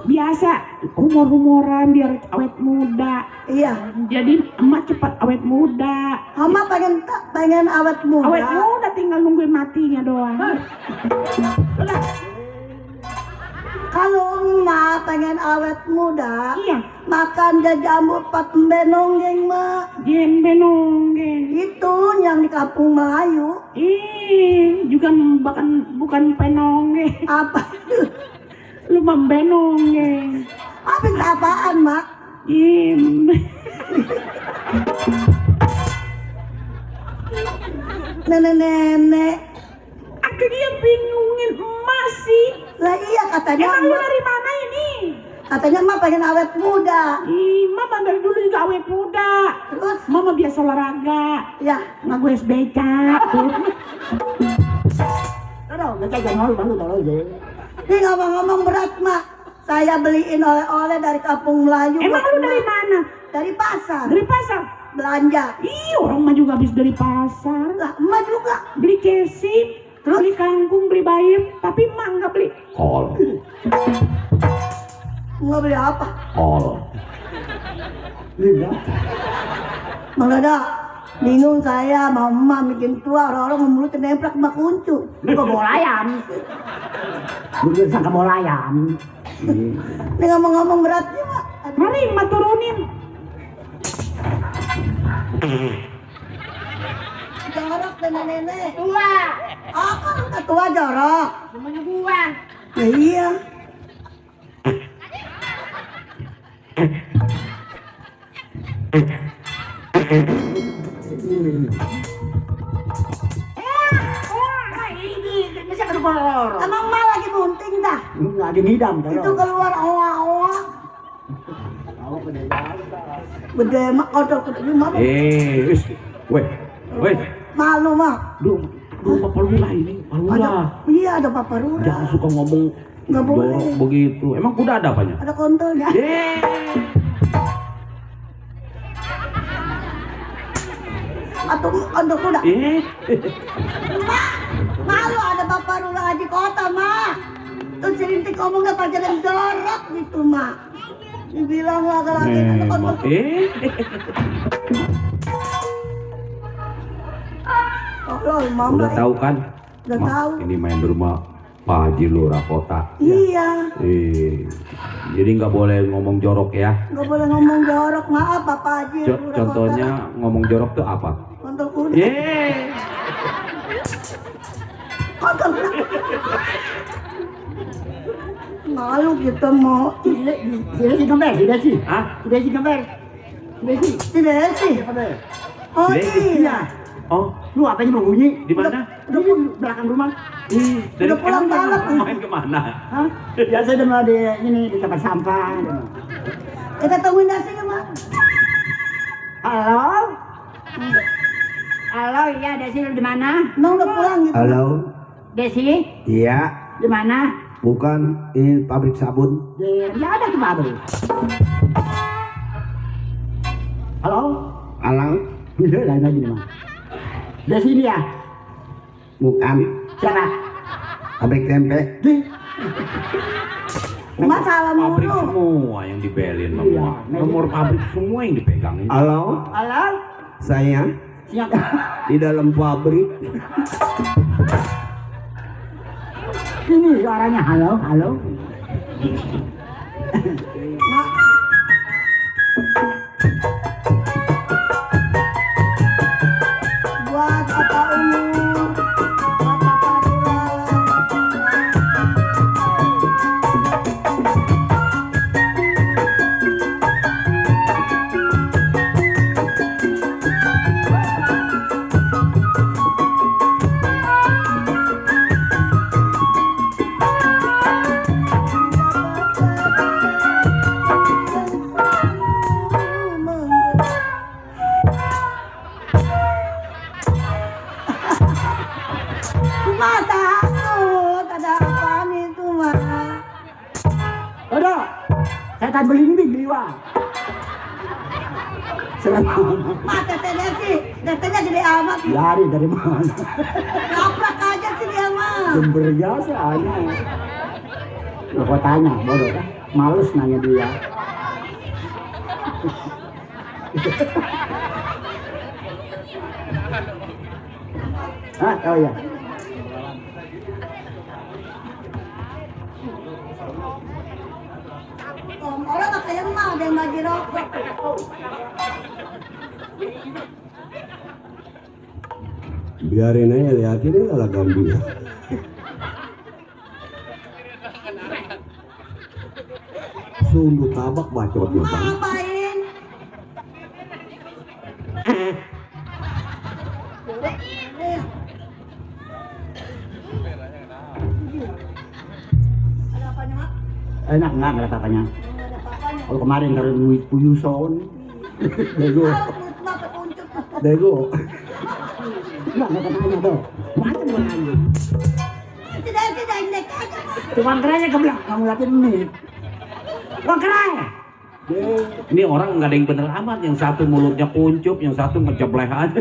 biasa humor-humoran biar awet muda. Iya. Jadi emak cepat awet muda. Mama pengen awet muda. Awet muda tinggal nungguin matinya doang. Kalau emak pengen awet muda, Iya, makan jajamu pat benonggeng, Mak. jembe nonggeng. Itu yang di kampung Melayu. Juga bukan penonggeng. Apa? Lu membenonggeng. Habis apaan, Mak? Nenek-nenek. Aku dia bingungin emak sih. Lah iya katanya Emang lu emak, dari mana ini? katanya emak pengen awet muda. Mama dari dulu juga awet muda. Terus Mama biasa olahraga. ya, Nggak gue beca tuh. aduh, beca jangan banget tolong aja. Ini ngomong-ngomong berat, Mak. Saya beliin oleh-oleh dari kampung Melayu. Emang buat lu emak. dari mana? Dari pasar. Dari pasar. Belanja. Orang mah juga habis dari pasar. Lah, emak juga. Beli cesi, beli kangkung, beli bayam. Tapi emak nggak beli. Kol. Nggak beli apa? Kol. Mendadak bingung saya, mama bikin tua, orang-orang memulut nemplak mak kuncu. Ini kok bola ayam. Gue sangka bola ayam. Ini ngomong-ngomong beratnya, Mak. Mari emak turunin. Jorok nenek-nenek. Tua. Apa udah tua jorok? Semuanya gua. Ya iya. Ini bisa keluar. Emang mal lagi bunting dah. Nggak ada ngidam Itu keluar oa-oa. Gede mak kotor mama. Weh. Malu, Mak. Duh, Pak Lurah ini, Pak Lurah. Iya ada Papa Lurah. Jangan suka ngomong Nggak boleh. jorok begitu. Emang kuda ada apanya? Ada kontolnya. Atau kuda. Malu ada Bapak Lurah Haji Kota, Mak. Terus si Rintik ngomongnya pacaran jorok gitu, Mak. Dibilang laki-laki ada kontol. Tolong, Mama. Udah tahu kan? Gak tahu. Ini main di rumah Pak Haji Lurah Kota. Iya. Jadi nggak boleh ngomong jorok ya. Gak boleh ngomong jorok. Maaf Bapak Haji. Lurah Contohnya ngomong jorok tuh apa? Kota. Untuk udah. Kotor. Malu kita mau. Tidak sih gambar, tidak sih. Hah? Tidak sih gambar. Tidak sih. Tidak sih. Oh Tidak. iya. Oh, Lu apa yang berbunyi? di mana? Di belakang rumah. Dari Udah pulang emang banget. main kemana? Hah? Biasa udah mau di ini di tempat sampah. Kita tungguin nasi Mak. Halo? Halo, iya Desi lu di mana? Emang udah pulang gitu. Halo, Desi, iya, di mana? bukan ini pabrik sabun. Nggak ada tuh pabrik. Halo? Alang, Iya, lain lagi nih, Mang. Desi ini ya? bukan Siapa? pabrik tempe. Masalah Pabrik mulu. semua yang dibelin Iya. nomor pabrik semua yang dipegangin. Halo, Halo? saya Siapa? di dalam pabrik. Ini suaranya halo, halo. Buat apa umur? Buat apa Mata aku, ada apaan itu mah? Udah, saya tak beli ini beliwa. Selamat. Mata tetenya sih, tetenya gede amat. Lari dari mana? Laprak aja sih dia mah. Jember biasa aja. Lo kok tanya, bodoh kan? Males nanya dia. Hah? Oh iya. Orang nggak kayak mah ada yang bagi rokok. Biarin aja, liatin aja lah gambingnya. Sunduk tabak bacotnya bang. Ngapain? Ada apanya mak? Enak nggak ngeliat apanya? Ada apanya? Kalau kemarin dari duit puyuson. Bego. Mata kuncup. Bego. Enggak tanya dong. Macam mau nanya. Tidak indek aja mak. Tukang keranya ke belakang, kamu liatin ini. Tukang kerai. Ini orang nggak ada yang bener amat, yang satu mulutnya kuncup, yang satu ngejebleh aja.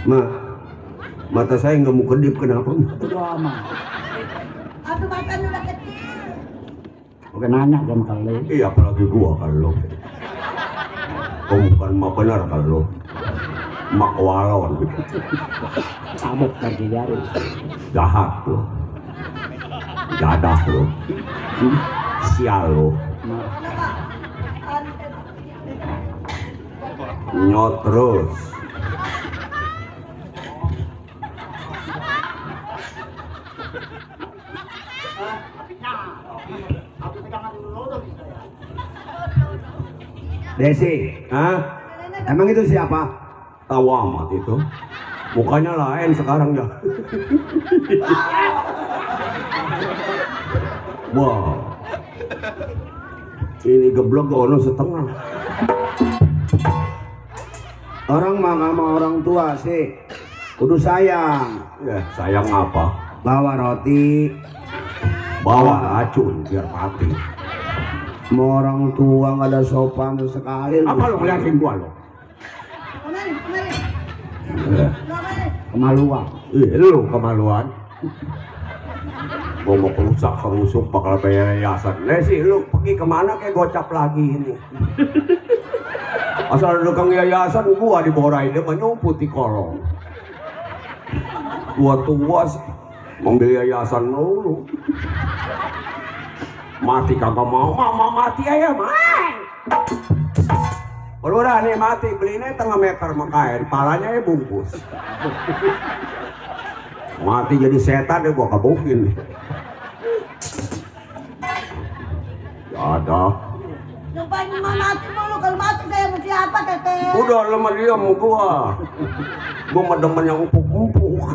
Ma, mata saya nggak mau kedip, kenapa? Itu amat. Aduh matanya udah kecil. Oke nanya kan kalau. Iya, apalagi gua kalau. Kau bukan mak benar kalau. Mak walon. Tabok lagi jari. Jahat lo. Jadah lo. Sial lo. Nyot terus. Desi, hah? Emang itu siapa? Tahu amat itu. Mukanya lain sekarang ya. Wah, ini geblok ono setengah. Orang mah sama orang tua sih, kudu sayang. Ya, sayang apa? Bawa roti, Bawa racun biar mati. mau orang tua nggak ada sopan sekali. Apa lo ngeliatin gua lo? Kemari. Eh, Kemari. Kemaluan. lu kemaluan. Gua mau kerusak bakal bayar yayasan. Lesi, lu pergi kemana kayak gocap lagi ini? Asal tukang yayasan gua diborain dia menyumput di kolong. Gua tua sih manggil yayasan dulu. Mati kagak mau, mama mati aja mah. Kalau udah nih mati belinya setengah meter makain, palanya ya bungkus. Mati jadi setan deh gua kabukin. Ya ada. Lupain mati mulu, kalau mati saya mesti apa teteh? Udah lemah diam gua. Gua mah demen yang empuk-empuk.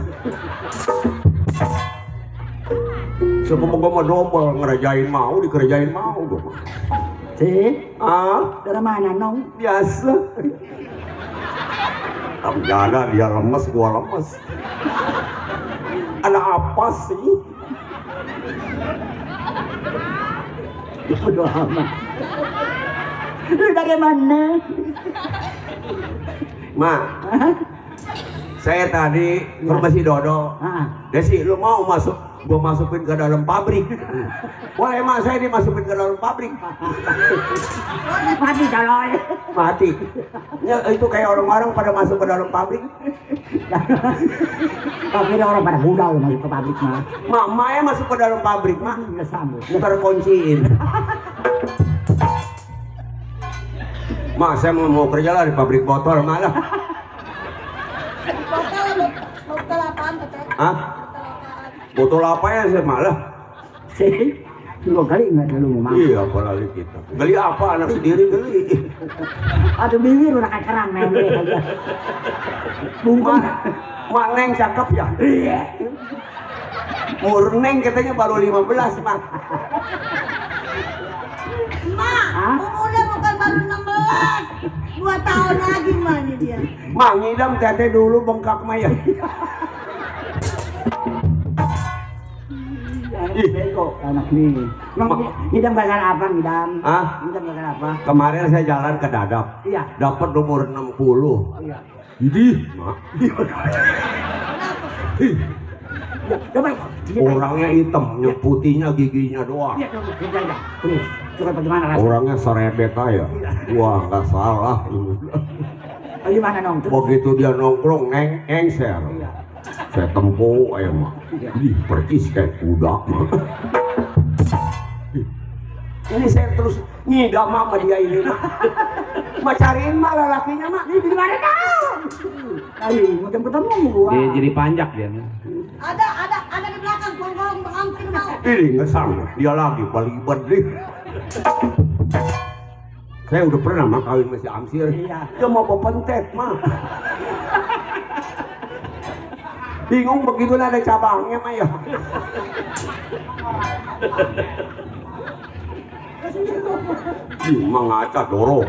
Sebelum gua mah double ngerajain mau, dikerjain mau gua mah. Si, Dari mana nong? biasa. Tapi ada dia lemes, gua lemes. Ada apa sih? Bodoh amat. Lu dari mana? Ma, saya tadi ke rumah si Dodo. Desi, lu mau masuk? Gua masukin ke dalam pabrik. Wah, emang saya dimasukin ke dalam pabrik. Mati calon. Mati. Ya, itu kayak orang-orang pada masuk ke dalam pabrik. Tapi orang pada budal masuk ke pabrik mah. Mama ya masuk ke dalam pabrik, Mak. Nggak sambut. Ntar kunciin. Mak, saya mau kerja lah di pabrik botol malah. Botol apaan teteh? Hah? Botol apa ya saya malah? Si, dua kali nggak dulu mau. Iya, apalagi kita. Geli apa anak sendiri geli. Aduh bibir udah kayak kerang neng aja. Bungkung. Mak Neng cakep ya? Iya. Neng katanya baru 15, Mak. Mak, umurnya bukan baru 16. 2 tahun lagi mana dia? Mak ngidam teteh dulu bengkak maya. Anak nih. Ngidam gara-gara apa ngidam? Hah? Ngidam gara-gara apa? Kemarin saya jalan ke Dadap. Iya. Dapat nomor 60. Iya. Jadi, Mak. Coba. Orangnya hitam, putihnya giginya doang. Iya, coba. Terus, coba bagaimana rasanya? Orangnya serebet aja. Wah, nggak salah ini. Bagaimana nong? Terus. Begitu dia nongkrong, engser. Iya. Saya tempo aja, Mak. Ih, percis kayak kuda, Mak. Ini saya terus ngidam sama dia ini, Mak. Mak cariin Mak lelakinya, Mak. Ini di mana kau? Ayo, macam ketemu gua. Dia jadi panjak dia. Ada di belakang gong mengambil mau. Ini nggak sanggup, dia lagi balibat deh. Saya udah pernah Mak kawin sama si Amsir. Iya. Dia mau pepentet, Mak. Bingung begitu ada cabangnya, Mak ya. Mengaca dorong.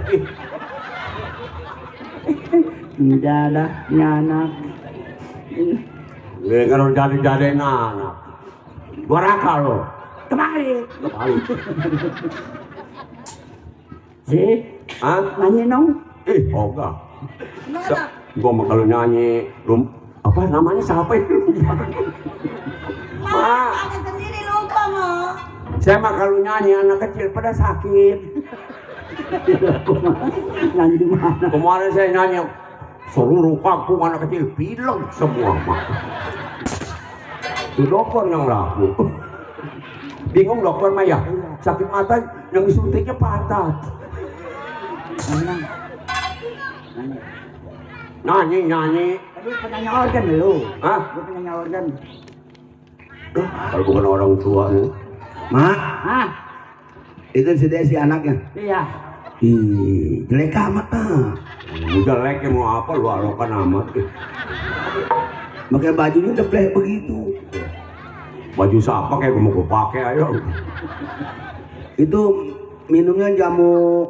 Tidak ada anak. Kalau jadi anak. Gua raka lo. Kemari. Kembali. Si, Hah? nanya nong. Oh enggak. Mana? Gua mah kalau nyanyi apa namanya siapa itu? Mak, ada sendiri lupa mau. Saya mah kalau nyanyi anak kecil pada sakit. Nyanyi di mana? Kemarin saya nyanyi seluruh kampung anak kecil bilang semua Mak. Itu dokter yang laku. Bingung dokter mah ya. Sakit mata yang disuntiknya patah. Nyanyi. Tadi penyanyi organ lu. Hah? Lu penyanyi organ. Kalau bukan orang tua nih. Mak, Hah? itu si Desi anaknya. Iya. Ih, jelek amat ah. Jelek mau apa lu alokan amat. Pakai bajunya deblek begitu. Baju siapa kayak mau gue pakai ayo. Itu minumnya jamu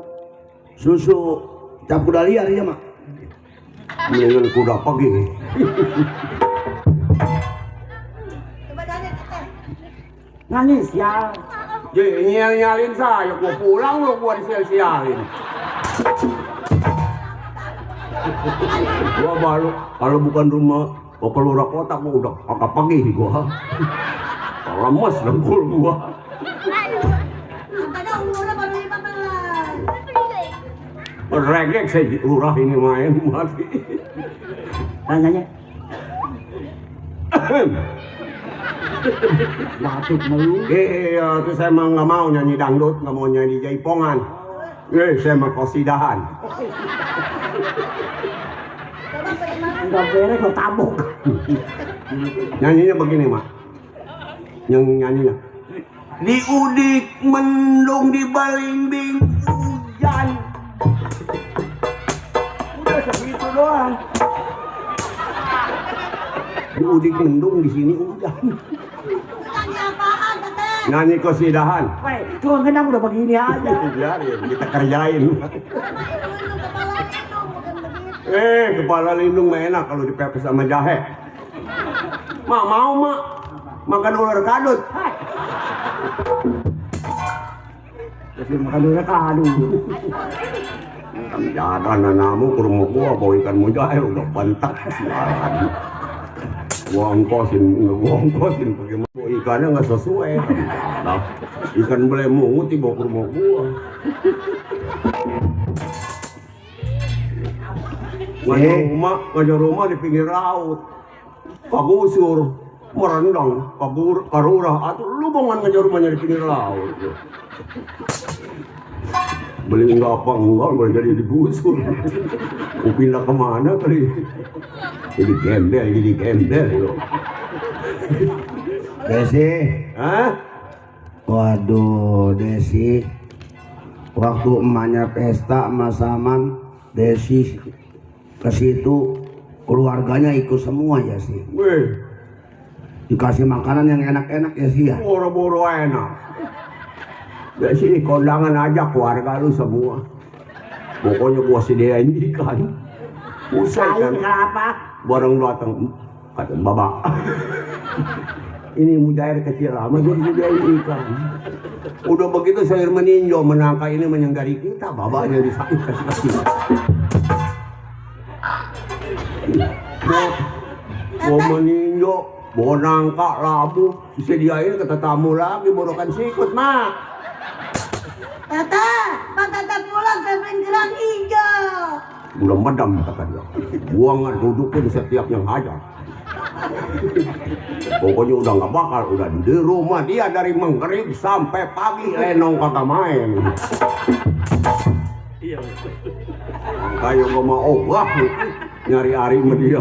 susu cap kuda liar ya, Mak. Mendingan kuda pagi. Coba tanya teteh. Nangis ya. Jadi nyalin saya, gua pulang lu gua disial-sialin. Gua baru kalau bukan rumah Bapak Lurah Kota gua udah agak pagi gua. Lemes dengkul gua. Katanya umurnya baru 15. Regek saya lurah ini main mati. Tanyanya. Batuk melu. Itu saya mah nggak mau nyanyi dangdut, nggak mau nyanyi jaipongan. Saya mah kosidahan. Enggak beres lo tabok. Nyanyinya begini mak. Yang nyanyinya. Di udik mendung di balimbing hujan. Udah segitu doang. Di udik mendung di sini hujan. Nyanyi apaan, Teteh? Nyanyi kosidahan. Weh, cuma kenapa udah begini aja. Biarin, kita kerjain. Kepala lindung, bukan begitu. Kepala lindung mah enak kalau dipepes sama jahe. Mak mau mak makan ular kadut. Terus makan dulu kadu. Jangan nanamu ke rumah gua bawa ikan mujair udah bantak. Gua ongkosin bagaimana bawa ikannya nggak sesuai. Nah, ikan belemungut dibawa ke rumah gua. Ngajar rumah di pinggir laut. Pagusur, merendang, karurah, atau lu bangun ngajar rumahnya di pinggir laut. Beli enggak boleh jadi digusur. Mau pindah kemana kali? Jadi gembel loh. Desi, Hah? waduh Desi, waktu emaknya pesta sama Saman, Desi ke situ, keluarganya ikut semua ya sih. Weh, Dikasih makanan yang enak-enak ya sih ya. boro-boro enak. Ya sih, kondangan aja keluarga lu semua. Pokoknya gua sediain ikan. Usai kan, Kenapa? bareng datang kata babak. Ini mujair kecil lama dia sediain ikan. Udah begitu sayur meninjau menangka ini menyenggari kita, babaknya kasih. Mau meninjau, bawa nangka, labu, disediain ke tamu lagi, borokan sikut, mak. Teteh, Pak Teteh pulang saya beliin kerang hijau. Udah medam kata dia. Gua nggak dudukin setiap yang hajar. Pokoknya udah nggak bakal, udah di rumah dia dari maghrib sampai pagi lenong kagak main. Kayak gua mau ogah nyari hari sama dia.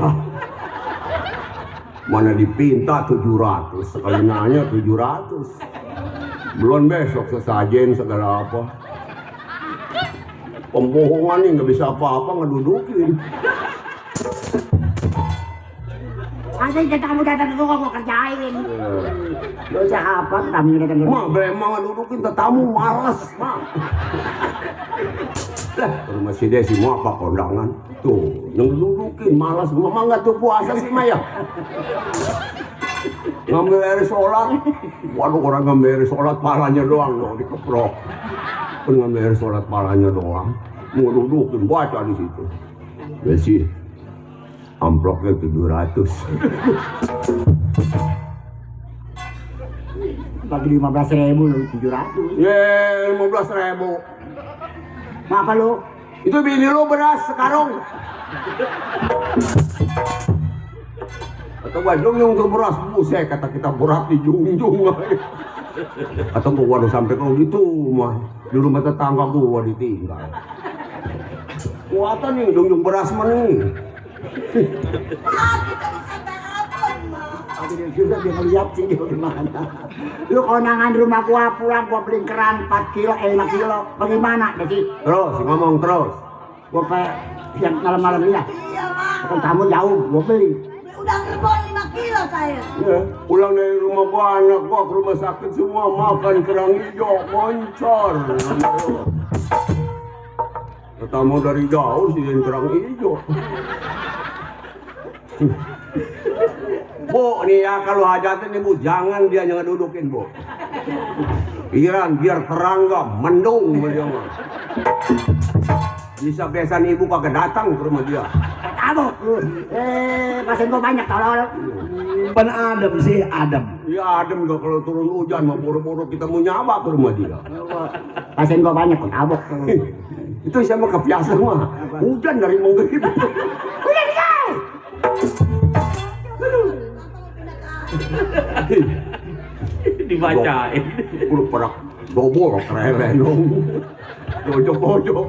Mana dipinta 700, sekali nanya 700. Belum besok sesajen segala apa. Pembohongan nih nggak bisa apa-apa ngedudukin. Asal tamu datang ke gua kerjain. Dosa apa tamu datang ke Mak, memang ngedudukin tetamu malas, mak. Lah, rumah si Desi mau apa kondangan? Tuh, yang ngedudukin malas. Mama nggak tuh puasa sih, Maya. Ngambil air sholat, waduh orang ngambil air sholat palanya doang loh dikeprok. Ngambil air sholat palanya doang, mau dudukin baca di situ. Ya sih, amplopnya 700. bagi 15.000 lu 700. Ye, 15.000. Apa lu? Itu bini lu beras sekarang. Atau Bandung yang untuk beras buset kata kita berat di junjung. Atau gua waduh sampai kalau gitu mah di rumah tetangga gua ditinggal. Kuatan nih junjung beras mana nih? Tadi dia juga dia ngeliat sih dia gimana. Lu kondangan rumah gua pulang gua beli keran 4 kilo 5 kilo. Bagaimana Desi? Terus ngomong terus. Gua kayak siang malam-malam ya. Iya, Mak. Kan tamu jauh gua beli. Udah ngebon 5 kilo saya. Ya, pulang dari rumah gua anak gua ke rumah sakit semua makan kerang hijau moncor. Tamu dari jauh sih kerang hijau. Bu, nih ya kalau hajatnya nih Bu, jangan dia yang dudukin Bu. Biar terang gak mendung dia mah. Bisa besan ibu kagak datang ke rumah dia. Tamu lu. Pasien gua banyak tolol. Pan adem sih, adem. Ya adem gak kalau turun hujan mah buru-buru kita mau nyaba ke rumah dia. Pasien gua banyak kok tabok. Itu saya mah kebiasa mah. Hujan dari maghrib. Hujan kau. Dibacain. Udah pernah dobol keren dong. Jojok-jojok.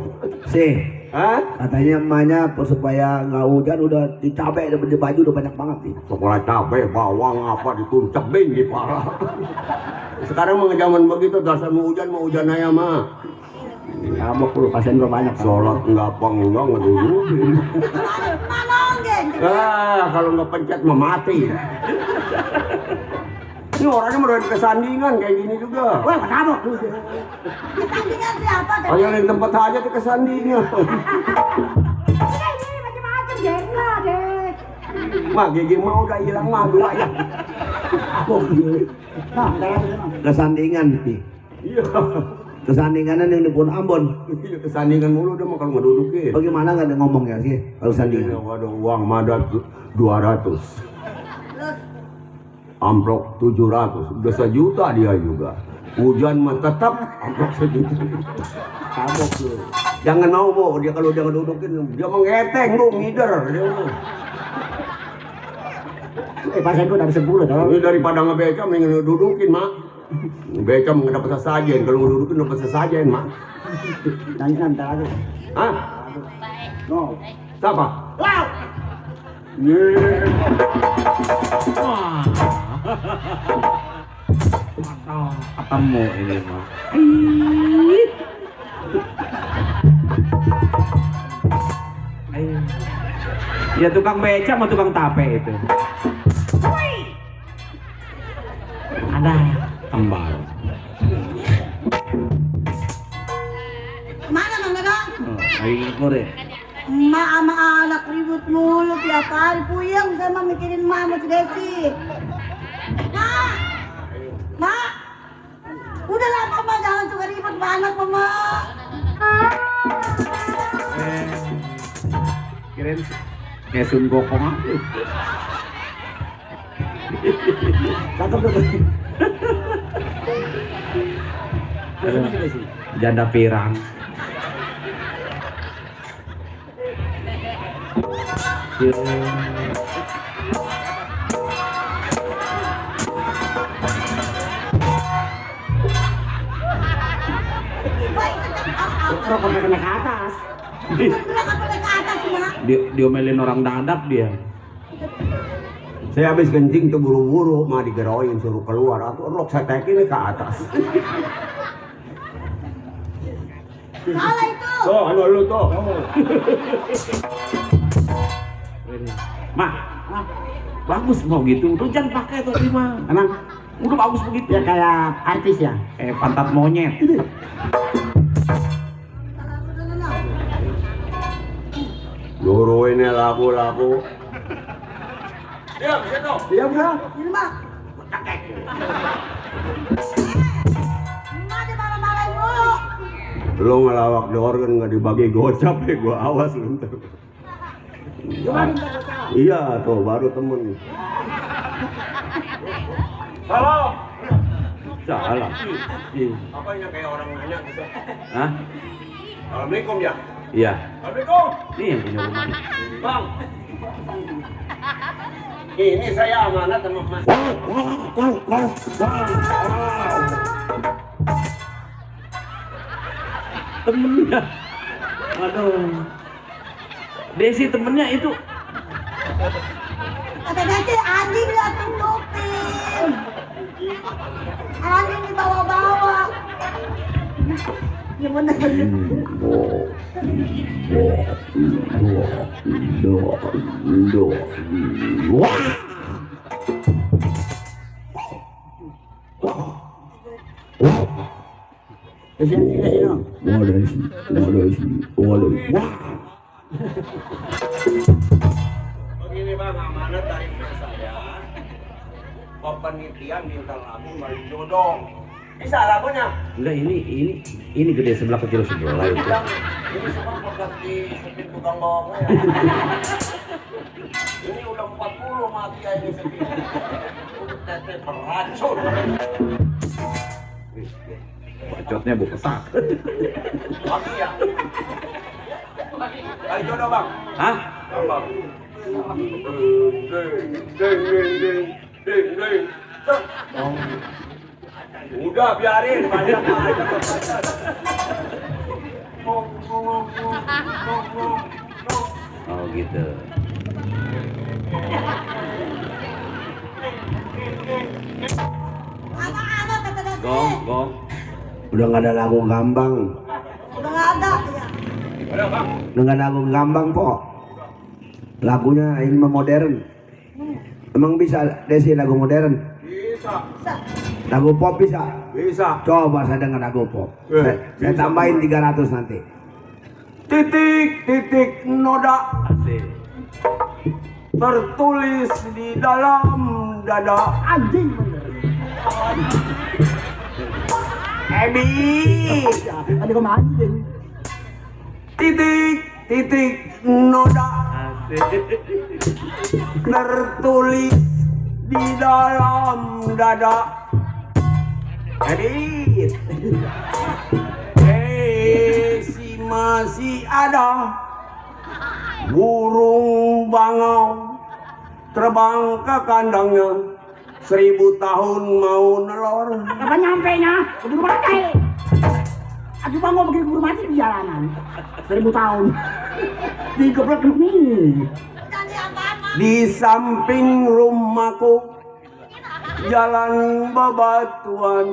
Sih, Hah? katanya emaknya supaya nggak hujan udah dicabai di baju udah banyak banget nih. Sekolah cabai, bawang apa dituncap di parah. Sekarang mah zaman begitu dasar mau hujan aja mah. Kamu perlu pasien udah banyak. Sholat enggak ngedudukin. Manonggen. Kalau nggak pencet mah mati. Ini orangnya mau kesandingan kayak gini juga. Wah, kenapa? Tandingan siapa? Hanya di tempat aja tuh kesandingan. Ini macam-macam jengkel deh. Mah gigi mau udah hilang mah dua ya. Kesandingan nih. Iya. Kesandingannya yang di Pun Ambon. Iya kesandingan mulu udah mah kalau ngedudukin. Bagaimana nggak ada ngomong ya sih kalau Iya, sandingan? ada uang madat 200. Terus Amplop 700, udah 1 juta dia juga. Hujan mah tetap amplop 1 juta. Kabok tuh. Jangan mau Bu, dia kalau dia ngedudukin dia mengeteng Bu, ngider dia mah. Pasien gua dari 10 dong. Ini daripada ngebeca mending ngedudukin mak. Ngebeca ngedapat sesajen, kalau ngedudukin dapat sesajen mak. Tanya ntar aku. Hah? No. Siapa? Wah. Ketemu ini mah. Ya tukang beca sama tukang tape itu. Ada kembar. mana Mang Dadang? Lagi kore. Emak sama anak ribut mulu tiap hari. Puyeng saya mah mikirin mama si Desi. Ma, udah lama mah jangan suka ribut sama anak mama. Kirain kayak Sun Gokong aku. Cakep tuh. Janda pirang. Kok kena ke atas? Beneran apa naik ke atas mak? Diomelin orang dadap dia. Saya habis kencing tuh buru-buru mah digeroin suruh keluar atau rok saya tekin ke atas. Salah itu. Tuh, anu lu tuh. Mak, bagus mau gitu. Lu jangan pakai tuh mah. Emang Udah bagus begitu. ya kayak artis ya. Pantat monyet. Duru ini labu-labu. Diam, situ. Iya udah. Ini mak. Emak dia marah-marahin mulu. Lu ngelawak di organ nggak dibagi gocap ya, gua awas lu ntar. Iya tuh baru temen. Salah. Salah. Apa yang kayak orang nanya gitu? Hah? Assalamualaikum ya. Iya. Assalamualaikum. Ini yang punya rumah. Bang. Ini saya amanat sama Mas. Temennya. Aduh. Desi temennya itu. Kata Desi anjing dia tutupin. Anjing dibawa-bawa. Ya bener. Begini bang, amanat dari saya. Penelitian minta lagu balik jodoh. Bisa lagunya? Enggak, ini gede sebelah kecil sebelah itu. Ini semua ganti supir tukang bawang ya. Ini udah 40 mati ya ini supir. Udah tete beracun. Bacotnya bu pesak. Ayo jodoh bang. Hah? Bang. Ding. Udah biarin banyak aja. Oh gitu. Apa kata Dati? Gong. Udah nggak ada lagu gambang. Udah nggak ada ya. Udah nggak ada lagu gambang po. Lagunya ini mah modern. Emang bisa Desi lagu modern? Bisa. Lagu pop bisa? Bisa. Coba saya dengar lagu pop. Saya tambahin 300 nanti. Titik noda Asik. tertulis di dalam dada. Anjing bener. Edi. Tadi kok anjing. Titik noda Asik. tertulis di dalam dada. Edit. Si masih ada burung bangau terbang ke kandangnya 1000 tahun mau nelor. Kapan nyampe nya? Udah mati. Aduh bang mau bikin buru mati di jalanan. 1000 tahun. Digeblek nih. Jadi apa-apa. Di samping rumahku jalan bebatuan.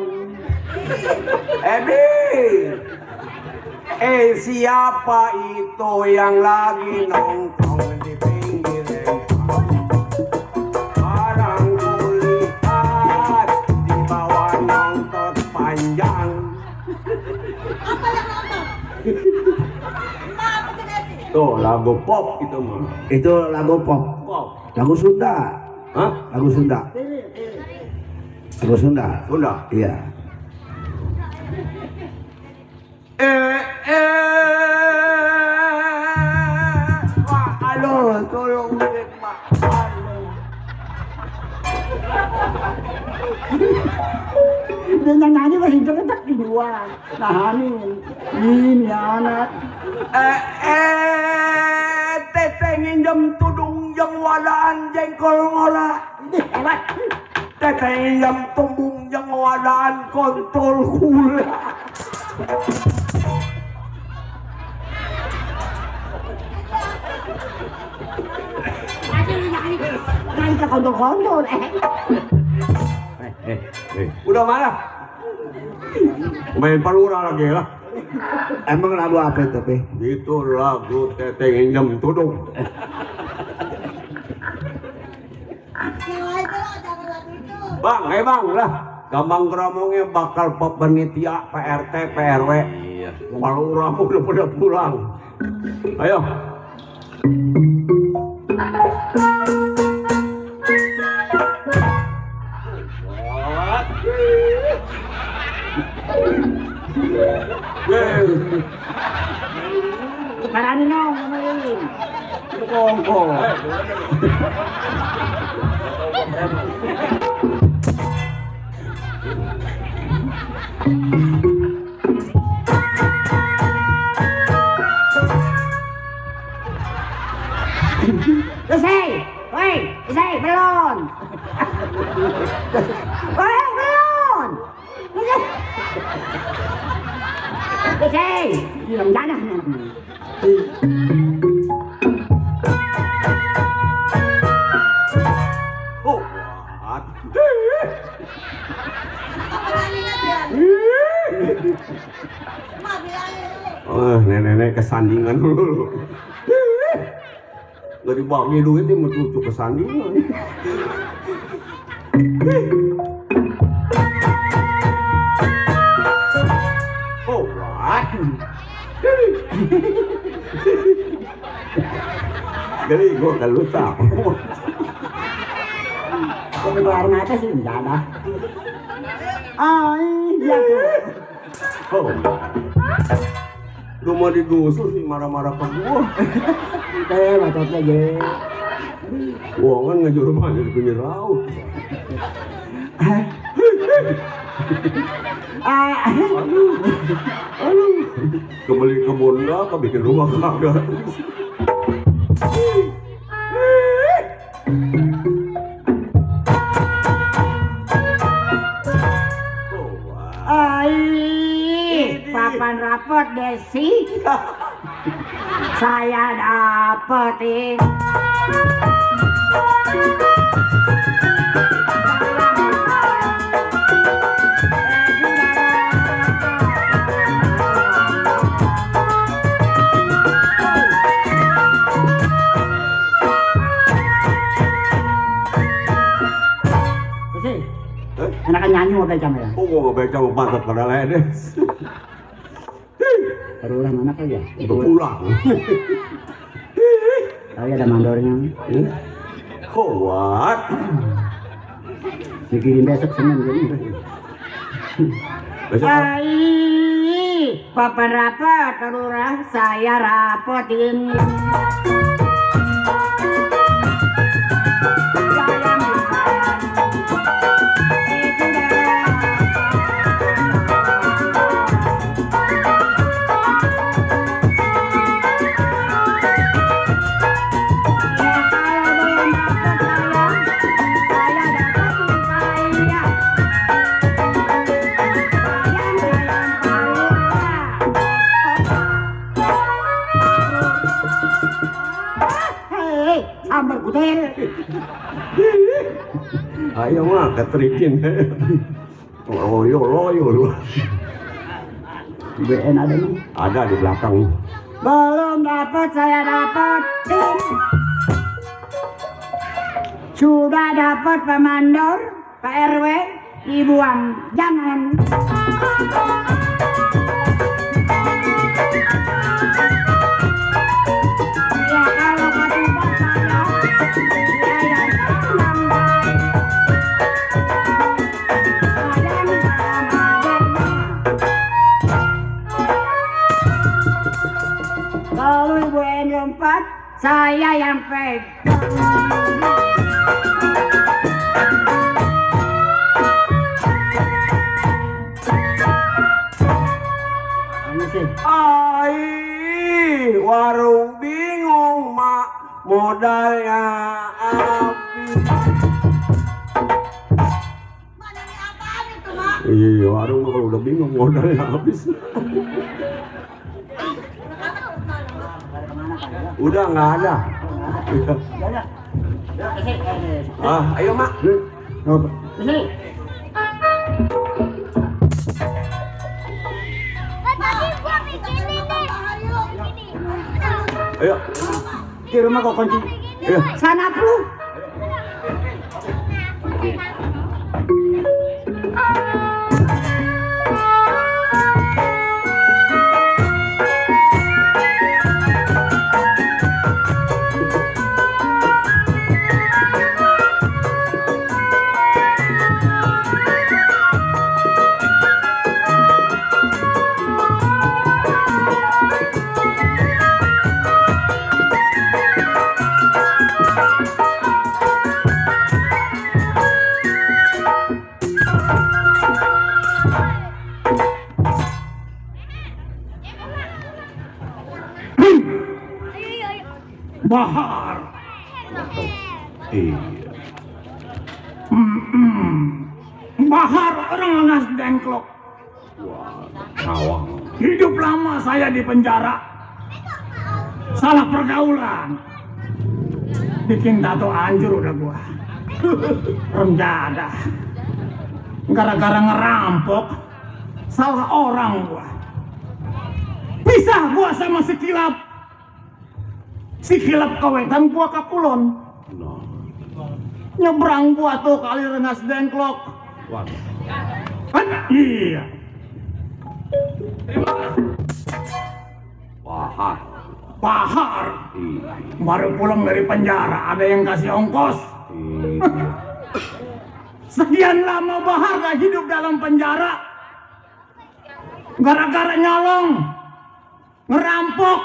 Siapa itu yang lagi nongkrong di pinggir rempah? Barangku lihat di bawah nongkrong panjang. Apa yang nonton? Apa Dati? Tuh lagu pop itu mah. Itu lagu pop. Pop. Lagu Sunda. Hah? Lagu Sunda. Lagu Sunda. Sunda. Iya. Wah, halo, tolong lihat, Mak. Halo. Dia nyanyi masih terletak di luar. Nahanin. Ini anak. Teteh nginjem tudung jeng wadaan jengkol ngora. Hebat. Teteh nginjem tumbung jeng wadaan kontol gula. Nyanyi ke kontol-kontol. Udah mana? Main palura lagi lah. Emang lagu apa itu, Pe? Itu lagu teteh nginjem tudung. Yang lain tuh jangan lagu itu. Bang, bang lah. Gampang keramongnya bakal panitia PRT, PRW. Iya. Palura mau udah pada pulang. Ayo. Parani nong, ngomongin. Itu kongko. Selesai. Woi, selesai, belum. Woi, belum. Selesai. Diam dadah. Oh, what? Apa nyanyinya biar? Ma bilangin dulu. Oh, nenek-nenek kesandingan dulu. Gak dibagi duit dia mau cucu kesandingan. Oh, what? Geli, gua kan lupa. Kau keluar mata sih enggak ada. Iya tuh. Oh, lu mau digusur sih marah-marah ke gua. Macetnya je. Gua kan ngejur rumahnya di pinggir laut. Kembali ke Bunda, bikin rumah kagak. Papan rapot Desi. Saya dapetin. Enakan nyanyi mau baca ya? Oh, mau baca mau mantap pada lain deh. Berulang anak aja. Berulang. Tapi ada mandornya. Kuat. Mikirin besok Senin jadi. Besok Papan rapat, lurah saya rapotin. Amber kutel. ayo mah keterikin. Loyo. BN ada nih. Ada di belakang. Belum dapat saya dapetin. Sudah dapat Pak Mandor, Pak RW, dibuang jangan. Ya kalau ketupat saya, ya yang lambai. Badan kalau ibu yang lompat, saya yang pegang. Warung bingung mak modalnya habis. Mana nih apaan itu, Mak? Iya, warung kalau udah bingung modalnya habis. Udah nggak ada. Ayo mak. Sini. Ayo. Di rumah kok kunci. Ayo. Sana lu. Bahar. Iya. Bahar orang Rengas Dengklok. Nawang. Hidup lama saya di penjara. Salah pergaulan. Bikin tato anjur udah gua. Renjada. Gara-gara ngerampok. Salah orang gua. Pisah gua sama si Kilap. Si Kilap kawetan gua ke Kulon. Nyebrang gua tuh kali Rengas Dengklok. Wah. Kan? Iya. Bahar. Bahar. Iya. Baru pulang dari penjara ada yang kasih ongkos. Iya. Sekian lama Bahar gak hidup dalam penjara. Gara-gara nyolong, ngerampok,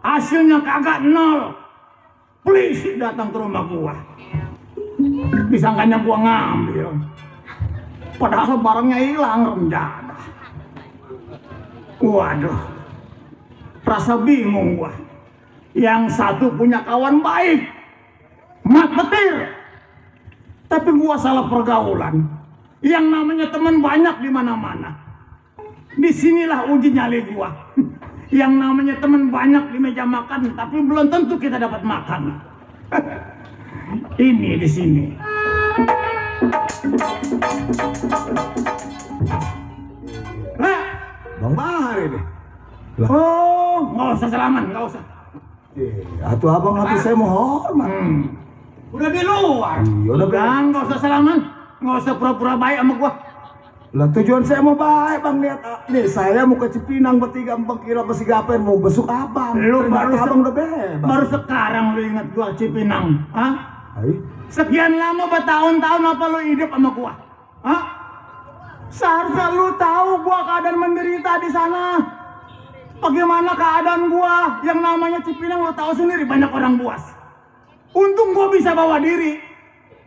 hasilnya kagak nol. Polisi datang ke rumah gua. Disangkanya gua ngambil. Padahal barangnya hilang renjana. Waduh, rasa bingung gua. Yang satu punya kawan baik, mat petir. Tapi gua salah pergaulan. Yang namanya teman banyak di mana-mana. Disinilah uji nyali gua. Yang namanya teman banyak di meja makan, tapi belum tentu kita dapat makan. Ini di sini. Nah, Bang Bahar ini. oh, nggak usah salaman, nggak usah. Atuh abang nanti saya mau hormat. Udah di luar. Iya, udah Nggak usah salaman, nggak usah pura-pura baik sama gua. Lah tujuan saya mau baik bang, lihat nih saya mau ke Cipinang bertiga 4 kilo ke Sigapen mau besuk abang. Lu Ternyata baru abang udah bebas. baru sekarang lu ingat gua Cipinang, hah? Hai. Sekian lama bertahun-tahun apa lu hidup sama gua? Hah? Seharusnya lu tahu gua keadaan menderita di sana. Bagaimana keadaan gua? Yang namanya Cipinang lu tahu sendiri, banyak orang buas. Untung gua bisa bawa diri.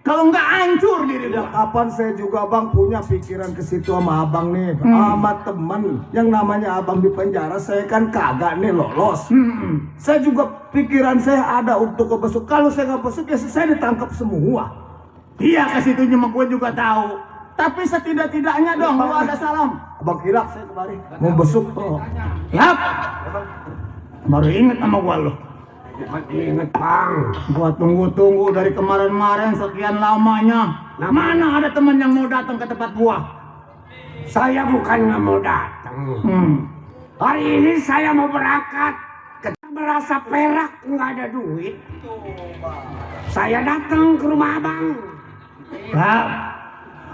Kalau nggak hancur diri Ya, gua. kapan saya juga bang punya pikiran ke situ sama abang nih, sama temen yang namanya abang di penjara, saya kan kagak nih lolos. Saya juga pikiran saya ada untuk ke besuk. Kalau saya nggak besuk ya saya ditangkap semua. Iya, ke situ cuma gua juga tahu. Tapi setidak-tidaknya dong lu ada salam. Abang kira saya kemarin mau besuk. Oh. Yap. Baru inget sama gua lu. Ingat bang, Gua tunggu-tunggu dari kemarin-kemarin sekian lamanya. Nah, mana ada teman yang mau datang ke tempat gua? saya bukan nggak mau datang. Hari ini saya mau berangkat. Merasa perak nggak ada duit. Saya datang ke rumah abang. Yap.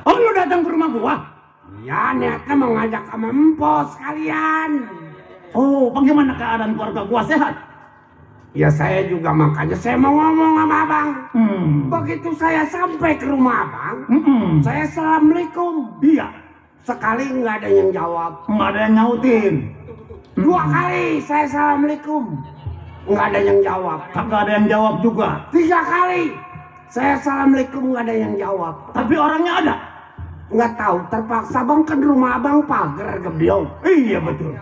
Oh, lu datang ke rumah gua? Ya, niatnya mau ngajak sama empos sekalian. Oh, bagaimana keadaan keluarga gua, sehat? Ya saya juga makanya saya mau ngomong sama abang. Hmm. Begitu saya sampai ke rumah abang, saya assalamualaikum. Iya, Sekali nggak ada yang jawab. nggak ada yang nyautin. 2 kali saya assalamualaikum, nggak ada yang jawab. Kagak ada yang jawab juga. 3 kali saya assalamualaikum, nggak ada yang jawab. Tapi orangnya ada. Nggak tahu, terpaksa bang, kan rumah abang pagar gebyong. Iya, betul.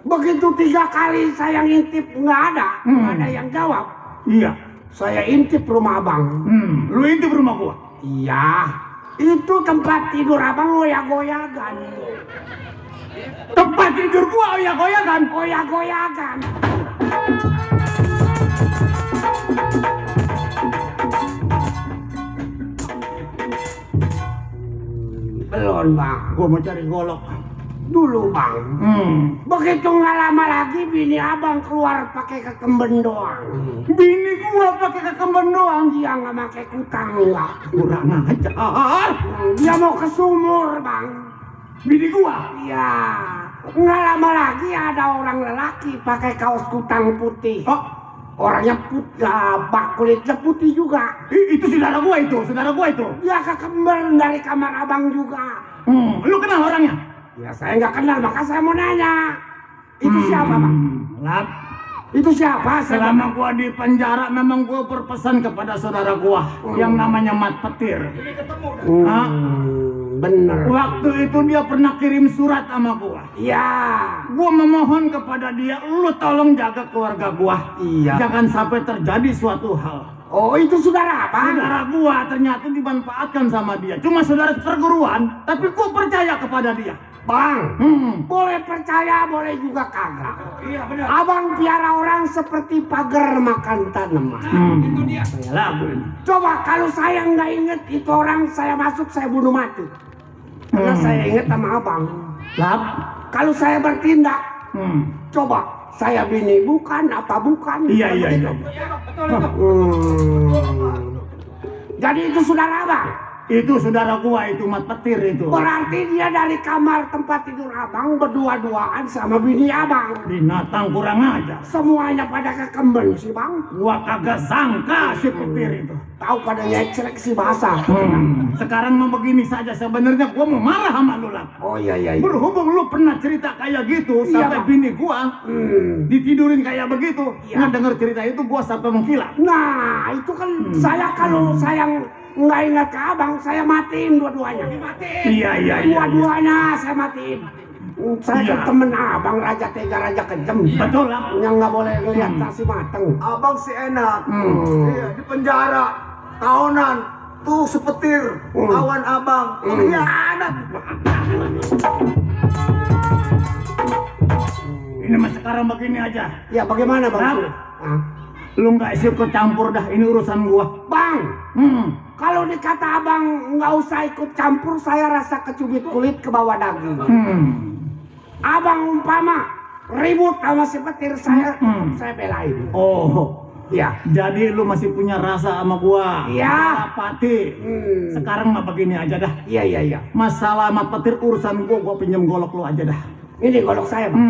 Begitu 3 kali saya ngintip nggak ada yang jawab. Iya. Saya intip rumah abang. Lu intip rumah gua? Iya, itu tempat tidur abang goyah-goyagan. Tempat tidur gua ya goyakan. Goyah-goyagan. Belum bang, Gua mau cari golok. dulu bang. Begitu nggak lama lagi bini abang keluar pakai kekemben doang. Bini gua pakai kekemben doang. Dia nggak pakai kutang nggak. Kurang ajar. Dia mau ke sumur bang. Bini gua. Iya. Nggak lama lagi ada orang lelaki pakai kaos kutang putih. Oh, Orangnya putih, kulitnya putih juga. itu saudara gua itu, saudara gua itu. Dia kekemben dari kamar abang juga. Lu kenal orangnya? Ya saya nggak kenal, maka saya mau nanya. Itu siapa bang? Lap. Itu siapa? Selama gua di penjara memang gua berpesan kepada saudara gua yang namanya Mat Petir. Hah? Bener. Waktu itu dia pernah kirim surat sama gua. Iya. Gua memohon kepada dia, lu tolong jaga keluarga gua. Iya. Jangan sampai terjadi suatu hal. Oh itu saudara apa? Saudara gua ternyata dimanfaatkan sama dia. Cuma saudara perguruan, tapi gua percaya kepada dia. Bang, boleh percaya, boleh juga kagak. Iya benar. Abang piara orang seperti pagar makan tanaman. Itu dia. Lagu ini. Coba kalau saya nggak inget itu orang, saya masuk saya bunuh mati. Karena saya inget sama abang. Lap. Kalau saya bertindak, Coba. saya bini bukan apa bukan. Iya. Jadi itu saudara abang. Itu saudara gua itu Mat Petir itu. Berarti dia dari kamar tempat tidur abang berdua-duaan sama bini abang. Binatang kurang ajar. Semuanya pada kekemben sih bang. Gua kagak sangka si Petir itu. Tahu pada nyecrek si basah. Sekarang mau begini saja, sebenarnya gua mau marah sama lu Lap. Oh iya. Berhubung lu pernah cerita kayak gitu Iya, sampai Bang. bini gua ditidurin kayak begitu. Iya. Ngedenger cerita itu gua sampai mengkilat. Nah itu kan saya kalau sayang nggak ingat ke abang, saya matiin dua-duanya. Iya. Dua-duanya saya matiin. Saya Iya. kan temen abang, raja tega, raja kejam. Betul lah. Yang nggak boleh ngeliat nasi mateng. Abang si enak. Iya, di penjara tahunan tuh sepetir kawan abang. Pengkhianat. Ini mas sekarang begini aja. Ya bagaimana bang? Hah? Hah? Lu nggak ikut campur dah, ini urusan gua. Bang, Hmm. kalau dikata abang nggak usah ikut campur, saya rasa kecubit kulit ke bawah daging. Abang umpama ribut sama si petir, saya belain. Oh, Ya, jadi lu masih punya rasa sama gua? Iya. Pati. Sekarang mah begini aja dah. iya. Masalah mat petir urusan gua pinjam golok lu aja dah. Ini golok saya bang.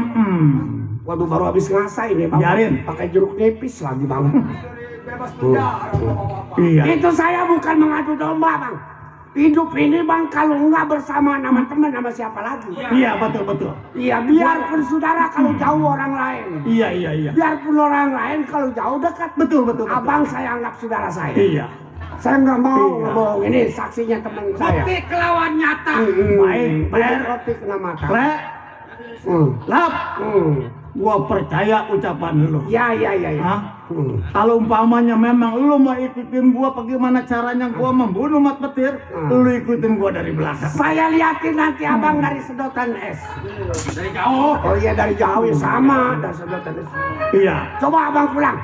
Waduh baru habis ngasah ini bang. Biarin. Pakai jeruk nipis lagi bang. Bebas penjara. Iya. Itu saya bukan mengadu domba bang. Hidup ini bang kalau nggak bersama nama teman sama siapa lagi? Iya, betul. Iya, biarpun saudara kalau jauh orang lain. Iya. Biarpun orang lain kalau jauh dekat. Betul. Abang saya anggap saudara saya. Iya. Saya nggak mau ngomong ini saksinya teman saya. Bukti kelawan nyata. Baik, Bayar roti kena mata. Le, lap. Hmm. Gua percaya ucapan lu. Ya. Hah? Kalau umpamanya memang lu mau ikutin gua bagaimana caranya gua membunuh mat petir, lu ikutin gua dari belakang. Saya liatin nanti abang dari sedotan es. Dari jauh. Oh iya dari jauh ya sama dari sedotan es. Iya. Coba abang pulang.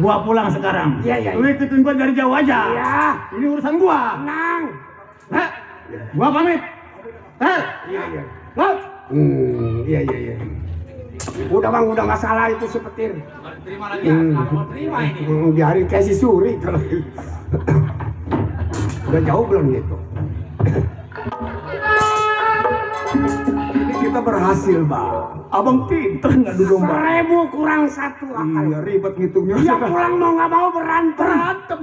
Gua pulang sekarang. Iya. Lu ikutin gua dari jauh aja. Iya. Ini urusan gua. Tenang. Heh. Gua pamit. Iya. Lap. Iya. Udah bang, udah nggak salah itu si petir. Terima lagi ya. Mau terima ini. Biarin kayak si Suri kalau udah jauh belum gitu. Ini kita berhasil bang. Abang pinter ngadu domba. 1000 kurang 1 akal. Iya ribet ngitungnya. Dia pulang mau nggak mau berantem.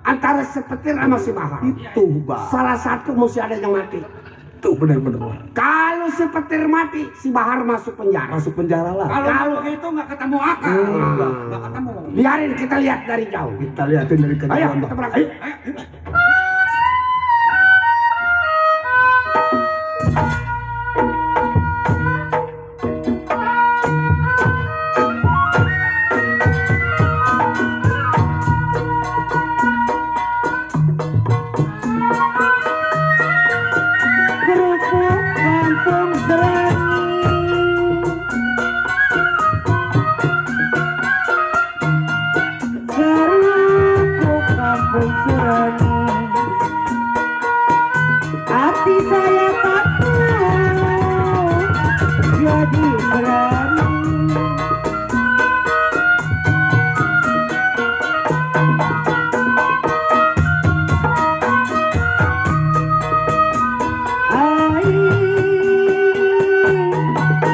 Antara si petir sama si Bahar. Itu bang. Salah satu mesti ada yang mati. Itu benar-benar. Kalau si petir mati, si Bahar masuk penjara. Masuk penjara lah. Kalau begitu nggak ketemu akal. Nggak ketemu. Biarin kita lihat dari jauh. Kita lihatin dari Ayo kejauhan kita bang. berangkat. Kerupuk kampung Serani. Hati saya takut jadi berani.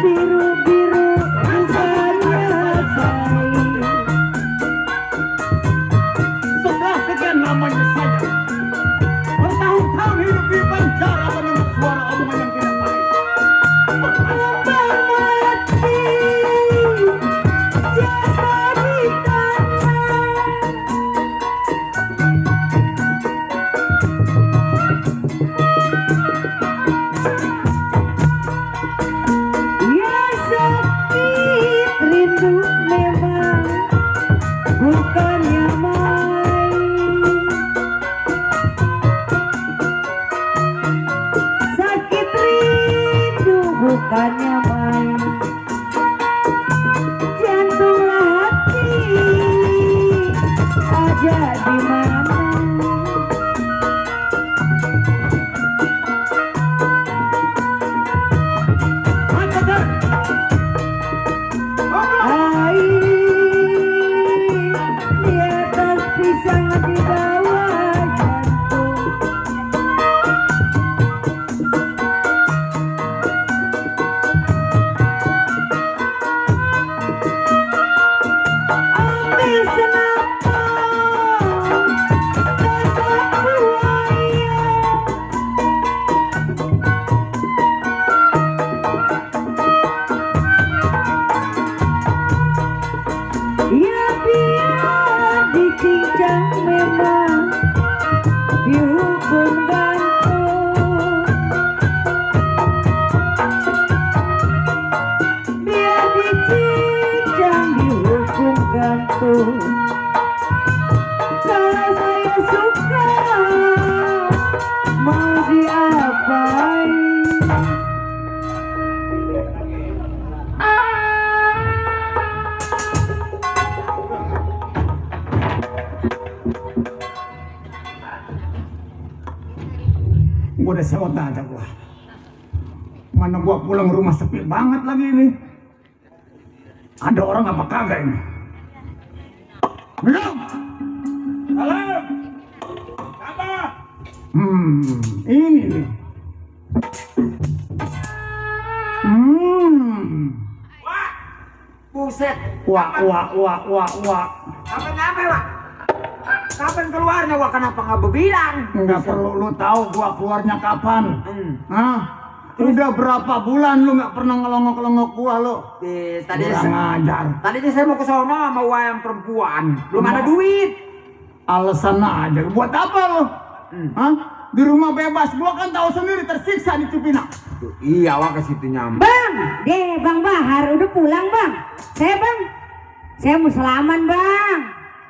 Biru-biru rasanya say. Sudah sekian namanya saja. Bertahun-tahun hidup di penjara mendengar suara omongan yang tidak baik. Mati jasa di tangan. Ya sakit rindu memang bukannya main. Sakit rindu bukannya main. Jantunglah hati ada di mana. Di atas pisang di bawah jantung. gua udah sewot aja gua. Mana gua pulang rumah sepi banget lagi ini. Ada orang apa kagak ini? Belum. Salam. Apa? Ini nih. Buset. Wah. Kapan Wak? Kapan keluarnya Wak? Kenapa nggak berbilang? Nggak perlu lu tahu gua keluarnya kapan. Hah? Udah berapa bulan lu nggak pernah ngelongok-ngelongok gua lu? Tadi Kurang ajar. saya mau ke sono sama wayang perempuan. Belum ada duit. Alasan aja. Buat apa lu? Hah? Di rumah bebas. Gua kan tahu sendiri tersiksa di Cipinang. Iya Wak, ke situ nyampe. Bang, Bang Bahar udah pulang bang. Saya mau salaman bang.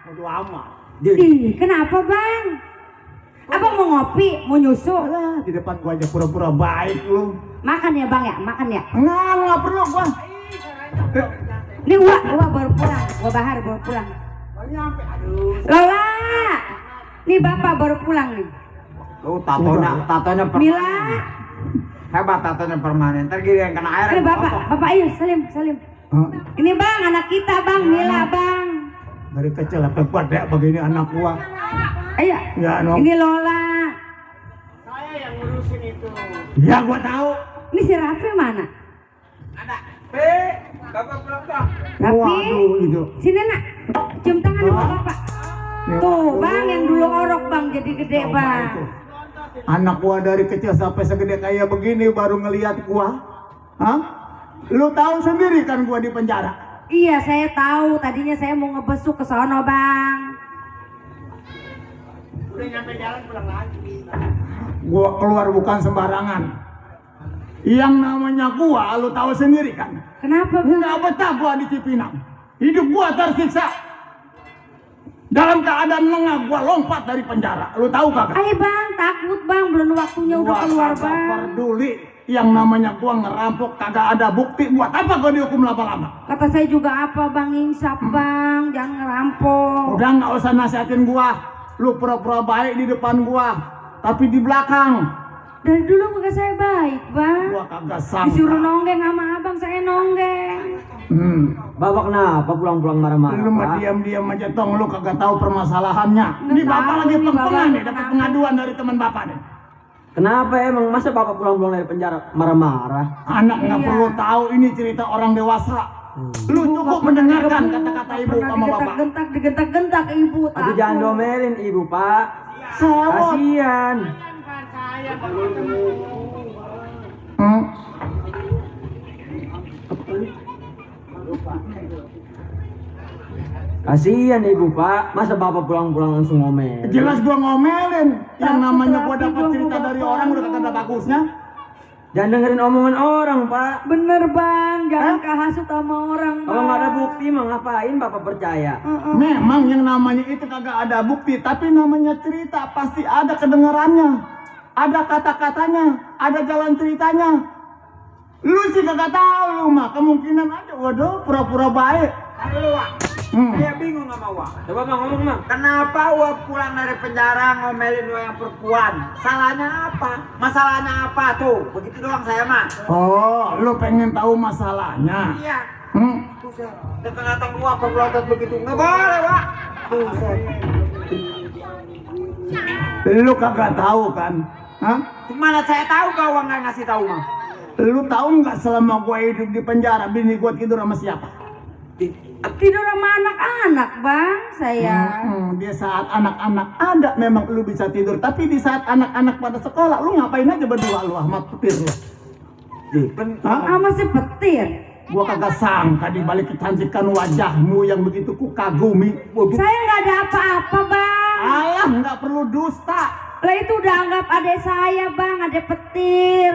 Waduh amat. Ih, kenapa bang? Abang mau ngopi, mau nyusu? Alah, di depan gua aja pura-pura baik lu. Makan ya bang ya, makan ya. Nggak perlu gua. Ini gua baru pulang, gua Bahar baru pulang. Lola, nih bapak baru pulang nih. Tatonya Mila, hebat, tatonya permanen. Ntar gini yang kena air. ini bapak ayo salim. Hah? Ini bang, anak kita bang, Mila bang. Dari kecil apa kuat ya begini anak gua. Ayo, Ya, no. ini Lola. Ya gua tahu. Ini si Raffi mana? Bapak pulang bang. Raffi, Waduh itu. sini nak, cium tangan sama bapak. Tuh bang, yang dulu orok bang, jadi gede Coba bang. itu. Anak gua dari kecil sampai segede kayak begini baru ngelihat gua. Hah? Lu tahu sendiri kan gua di penjara. Iya saya tahu, tadinya saya mau ngebesuk ke sono bang. Gua keluar bukan sembarangan. Yang namanya gua lu tahu sendiri kan. Kenapa bang? Nggak betah gua di Cipinang. Hidup gua tersiksa. Dalam keadaan lengah gua lompat dari penjara. Lu tahu kagak? Ayo bang, takut bang, belum waktunya udah Gua keluar kagak bang. peduli. Yang namanya gua ngerampok kagak ada bukti. Buat apa gua dihukum lama-lama? Kata saya juga apa bang, insaf bang, jangan ngerampok. Udah nggak usah nasihatin gua. Lu pura-pura baik di depan gua, tapi di belakang Dari dulu muka saya baik bang. gua kagak sangka. Disuruh nonggeng sama abang, saya nonggeng. Bapak kenapa pulang-pulang marah-marah? Lu mah diam-diam aja tong, lu kagak tahu permasalahannya. Ini bapak tahu lagi nih, pengengan Bapak. nih, dapat pengaduan dari teman bapak nih. Kenapa emang masa bapak pulang-pulang dari penjara marah-marah? Anak nggak Iya. perlu tahu ini cerita orang dewasa. Lu cukup mendengarkan kata-kata ibu sama bapak. Digentak-gentak ibu. Aduh jangan domelin ibu pak. Sewot. Kasian. Kasian ibu pak. Masa bapak pulang-pulang langsung ngomel? Jelas gua ngomelin. Yang Takut namanya gua Rafi, dapat gua cerita nggak dari apa-apa. orang udah kagak ada bagusnya. Jangan dengerin omongan orang pak. Bener bang, jangan kahasut sama orang bang. Kalau nggak ada bukti mah ngapain bapak percaya? Memang yang namanya itu kagak ada bukti, tapi namanya cerita pasti ada kedengarannya, ada kata-katanya, ada jalan ceritanya. Lu sih kagak tahu lu mah, kemungkinan aja waduh pura-pura baik. Halo Wak. Saya bingung sama Wak. Coba bang ngomong bang. Kenapa Wak pulang dari penjara ngomelin yang perempuan? Salahnya apa? Masalahnya apa tuh? Begitu doang saya mah. Oh, lu pengen tahu masalahnya? Iya. Buset. Datang-datang Wak berpelotot begitu. Nggak boleh Wak. Buset. Lu kagak tahu kan? Hah? Gimana saya tahu kau Wak nggak ngasih tahu mah? Lu tahu nggak selama gua hidup di penjara, bini gua tidur sama siapa? Tidur sama anak-anak bang, saya. Di saat anak-anak ada memang lu bisa tidur, tapi di saat anak-anak pada sekolah lu ngapain aja berdua lu sama petir lu? Hah? Sama si petir. Gua kagak sangka di balik kecantikan wajahmu yang begitu ku kagumi. Waduh. Saya nggak ada apa-apa bang. Alah, nggak perlu dusta. Lah itu udah anggap adek saya bang, adek petir.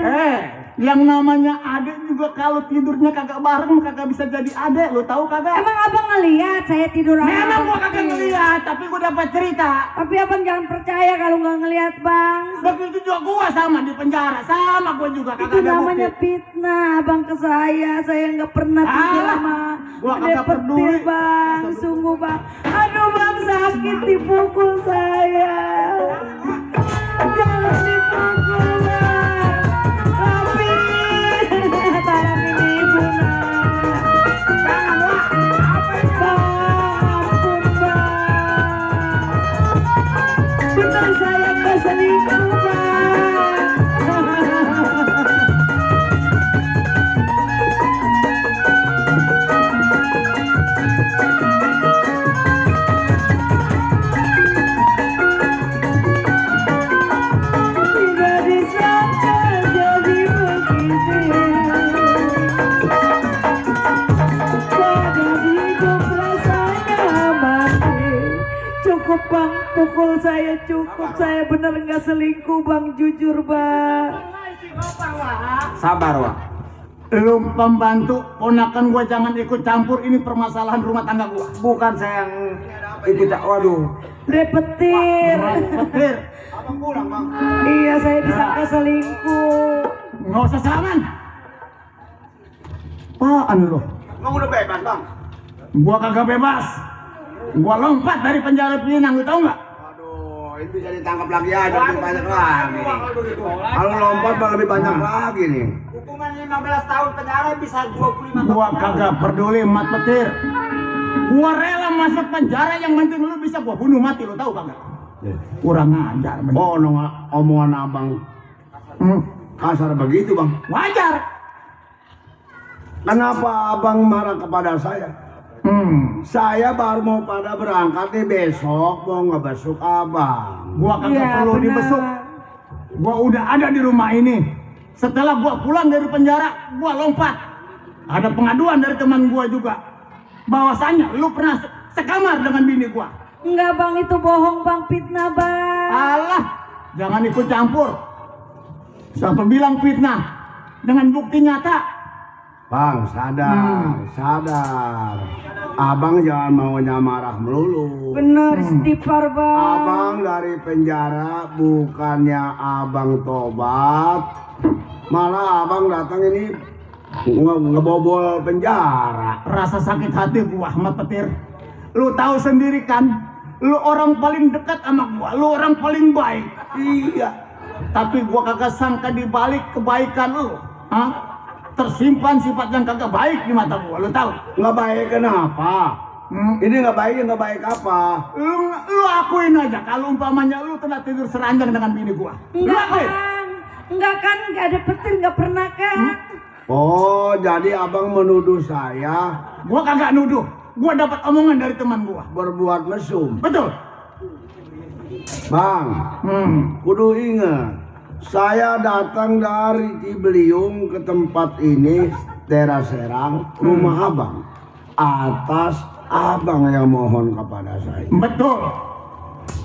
Yang namanya adek juga kalau tidurnya kagak bareng kagak bisa jadi adek, lu tahu kagak? Emang abang ngeliat saya tidur sama Memang gua petir? kagak ngeliat, tapi gua dapat cerita. Tapi abang jangan percaya kalau nggak ngeliat bang. Begitu juga gua sama di penjara, sama gua juga Itu kagak ada namanya bukti. fitnah abang ke saya nggak pernah tidur Alah, sama gua adek kagak peduli. petir bang. Sungguh bang, aduh bang sakit dipukul saya. Jangan dipukul bang. cukup bang, pukul saya cukup. Saya bener nggak selingkuh bang, jujur bang. Sabar Wak. Lu pembantu ponakan gua, jangan ikut campur ini permasalahan rumah tangga gua. Bukan saya yang ikut, waduh. Repetir. Petir, Iya saya disangka selingkuh. nggak usah salaman. Apaan lo? Emang udah bebas bang? Gua kagak bebas. Gua lompat dari penjara Pinang, lu tau nggak? Aduh, ini bisa ditangkap lagi aja, lebih banyak lagi. Kalau lompat mah lebih banyak lagi nih. Hukuman 15 tahun penjara bisa 25 tahun. Gua kagak peduli mat petir. Gua rela masuk penjara yang penting lu bisa gua bunuh mati, lu tahu kagak? Kurang ajar bener. Oh, omongan abang kasar begitu bang. Wajar. Kenapa abang marah kepada saya? Saya baru mau pada berangkat nih besok, mau ngebesuk abang. Gua kagak Iya perlu benar. dibesuk. Gua udah ada di rumah ini. Setelah gua pulang dari penjara, gua lompat. Ada pengaduan dari teman gua juga. Bahwasanya lu pernah sekamar dengan bini gua. Enggak bang, itu bohong bang, fitnah bang. Alah, jangan ikut campur. Siapa bilang fitnah? Dengan bukti nyata. Bang, sadar. Abang jangan maunya marah melulu. Bener, istighfar bang. Abang dari penjara bukannya abang tobat, malah abang datang ini ngebobol penjara. Rasa sakit hati gua Ahmad Petir. Lu tahu sendiri kan, lu orang paling dekat sama gua, lu orang paling baik. Iya. Tapi gua kagak sangka di balik kebaikan lu, tersimpan sifat yang kagak baik di mata gua, lu tahu? Nggak baik kenapa? Ini nggak baik apa? Lu akuin aja kalau umpamanya lu telah tidur seranjang dengan bini gua. Lu Enggak akuin. bang, enggak kan, enggak ada petir, enggak pernah kan. Oh, jadi abang menuduh saya Gua kagak nuduh. Gua dapat omongan dari teman gua. berbuat mesum. Betul. Bang, kudu ingat, saya datang dari Cibeliung ke tempat ini, Teras Serang, rumah abang. Atas abang yang mohon kepada saya. Betul.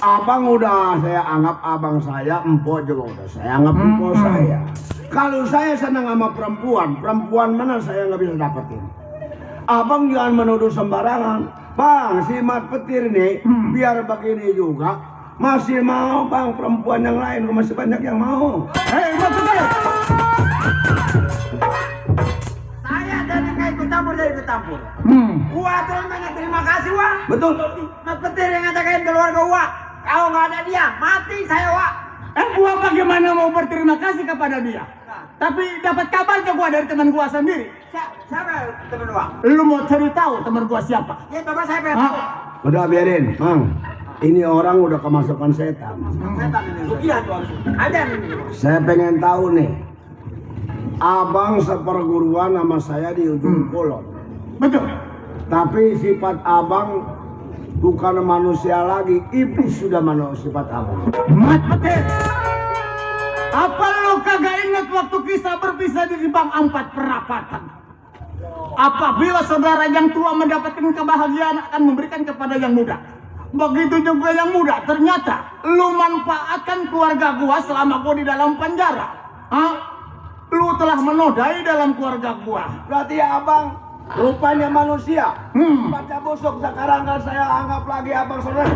Abang udah saya anggap abang saya, empok juga udah saya anggap empok saya. Kalau saya senang sama perempuan mana saya nggak bisa dapetin. Abang jangan menuduh sembarangan. Bang, si Mat Petir nih, biar begini juga, masih mau bang perempuan yang lain, masih banyak yang mau. Hei, Mat Petir. Saya dari nggak ikut campur, jadi ikut campur. Gua terus banyak terima kasih Wak. Betul. Mas Petir yang ngajakain keluarga Wak. Kalau nggak ada dia, mati saya Wak. Gua bagaimana mau berterima kasih kepada dia? Tapi dapat kabar ke gua dari teman gua sendiri. Siapa teman Wak? Lu mau cari tahu teman gua siapa? Ya coba saya pengen Hah? tahu. Udah biarin, Mang. Ini orang udah kemasukan setan. Setan ini. Bukian tuh harus. Ada nih. Saya pengen tahu nih, abang seperguruan sama saya di ujung kulon. Betul. Tapi sifat abang bukan manusia lagi, iblis sudah sifat abang. Mat Petir. Apa lu kagak ingat waktu kisah berpisah di Bang Ampat perapatan? Apabila saudara yang tua mendapatkan kebahagiaan akan memberikan kepada yang muda. Begitu juga yang muda, ternyata lu manfaatkan keluarga gua selama gua di dalam penjara. Lu telah menodai dalam keluarga gua. Berarti abang rupanya manusia. Baca busuk sekarang kan saya anggap lagi abang saudara.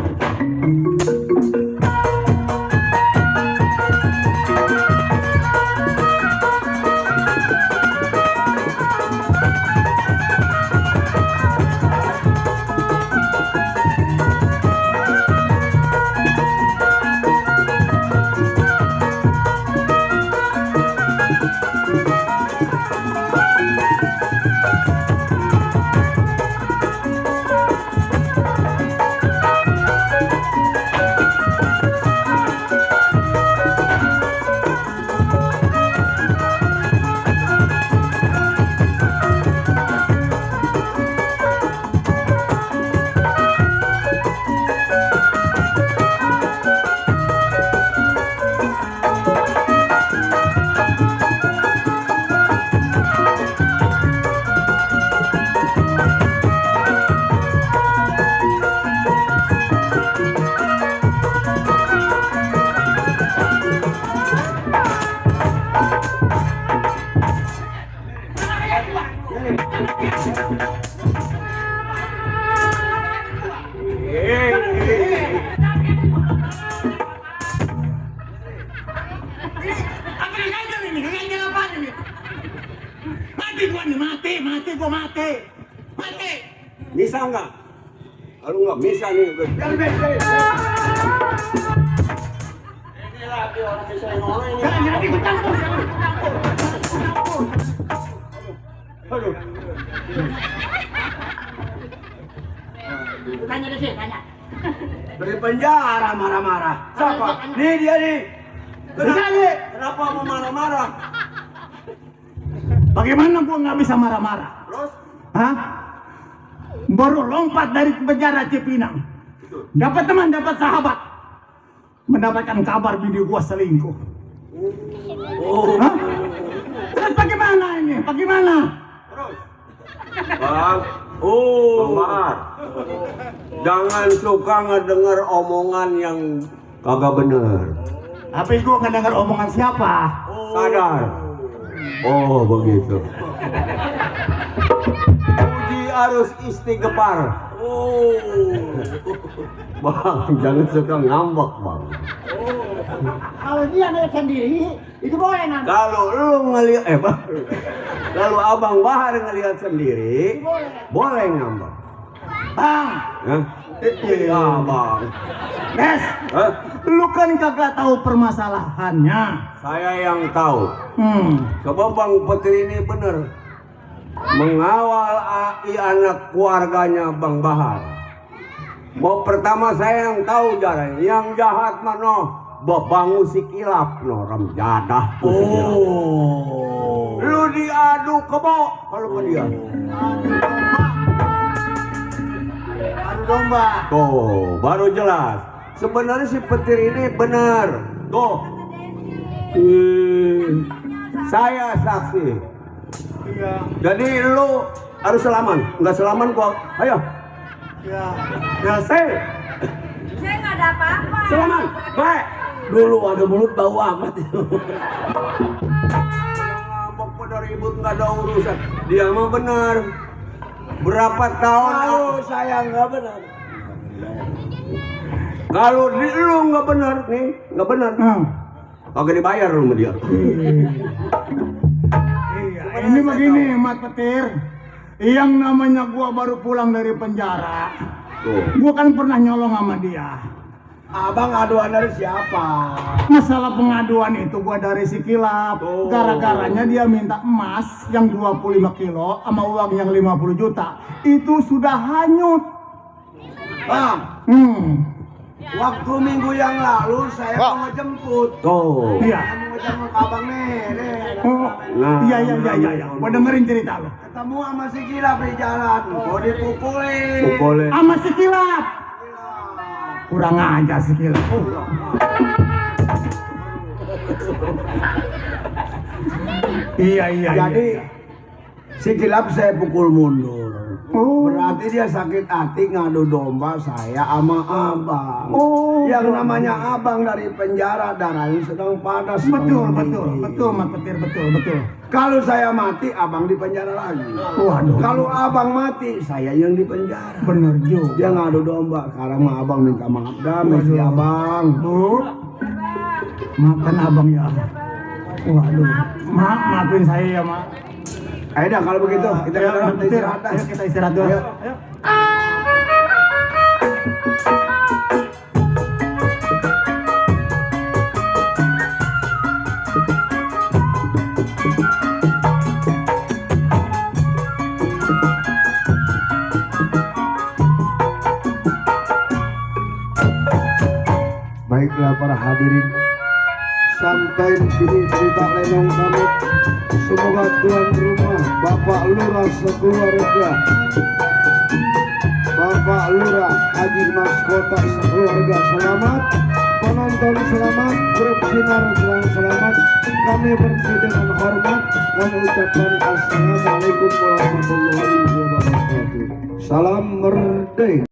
Bisa nggak? Kalau nggak bisa nih, ini lagi orang bisa ngomong ini. Jangan ikut campur, Aduh. Tanya deh sih, tanya. Dari penjara marah-marah. Siapa? Nih dia nih. Kenapa mau marah-marah? Bagaimana gua nggak bisa marah-marah? Terus? Hah? Baru lompat dari penjara Cipinang. Dapat teman, dapat sahabat. Mendapatkan kabar bini gua selingkuh. Hah? Terus bagaimana ini? Bagaimana? Bang, Bang, jangan suka ngedenger omongan yang kagak bener. Tapi gua nggak dengar omongan siapa. Sadar. Oh begitu. Uji harus istighfar. Bang, jangan suka ngambek, Bang. Kalau dia ngeliat sendiri, itu boleh nanti. Kalau lu ngelihat Bang. Kalau Abang Bahar ngelihat sendiri, boleh ngambek. Bang, Hah? Iya, Bang. Des, Hah? lu kan kagak tahu permasalahannya. Saya yang tahu. Coba Bang Petri ini bener mengawal anak keluarganya Bang Bahar. Mau pertama saya yang tahu jarang, yang jahat mana? Babangu si kilap no ram jadah. Lu diadu kebo kalau ke dia. Adu domba. Tuh, baru jelas. Sebenarnya si petir ini benar. Tuh. Saya saksi. Iya, Jadi lu harus selaman. Enggak selaman kok. Ayo. iya. Ya, saya. Saya nggak ada apa-apa. Selaman. Baik. Dulu ada mulut bau amat itu. Ngambek pada ribut nggak ada urusan. Dia mah benar. Berapa tahun Saya nggak benar. kalau di lu nggak benar nih, nggak benar. Kagak dibayar lu sama dia. Iya, ini begini, Mat Petir. Yang namanya gua baru pulang dari penjara. Tuh. Gua kan pernah nyolong sama dia. Abang aduan dari siapa? Masalah pengaduan itu gua dari si Kilap. Gara-garanya dia minta emas yang 25 kilo sama uang yang 50 juta. Itu sudah hanyut. Bang, waktu minggu yang lalu saya mau ngejemput. Tuh. Iya. Saya mau ngejemput abang nih. Oh, iya. Gua dengerin cerita lo. Ketemu sama si Kilap di jalan. Mau dipukulin. Pukulin. Sama si Kilap. Kurang aja si Kilap. Iya. Jadi si Kilap saya pukul mundur. Oh. Berarti dia sakit hati ngadu domba saya sama abang. Oh. Yang namanya abang dari penjara darahnya sedang panas. Betul, Bang Didi. Mat Petir, betul. Kalau saya mati, abang di penjara lagi. Waduh. Kalau abang mati, saya yang di penjara. Bener juga. Dia ngadu domba. Sekarang mah abang minta maaf damai si abang. Bu, maafkan abang ya. Waduh, maafin saya ya, Mak. Ayo dah kalau begitu kita Ayo, ke dalam Petir. istirahat dah. Ayo kita istirahat dulu. Ayo. Baiklah para hadirin, sampai di sini cerita lenong kami. Semoga tuan rumah, Bapak Lurah sekeluarga, Bapak Lurah Haji Mas Kota sekeluarga selamat, penonton selamat, grup sinar selamat. Kami berhenti dengan hormat. Kami ucapkan assalamualaikum warahmatullahi wabarakatuh. Salam merdeka.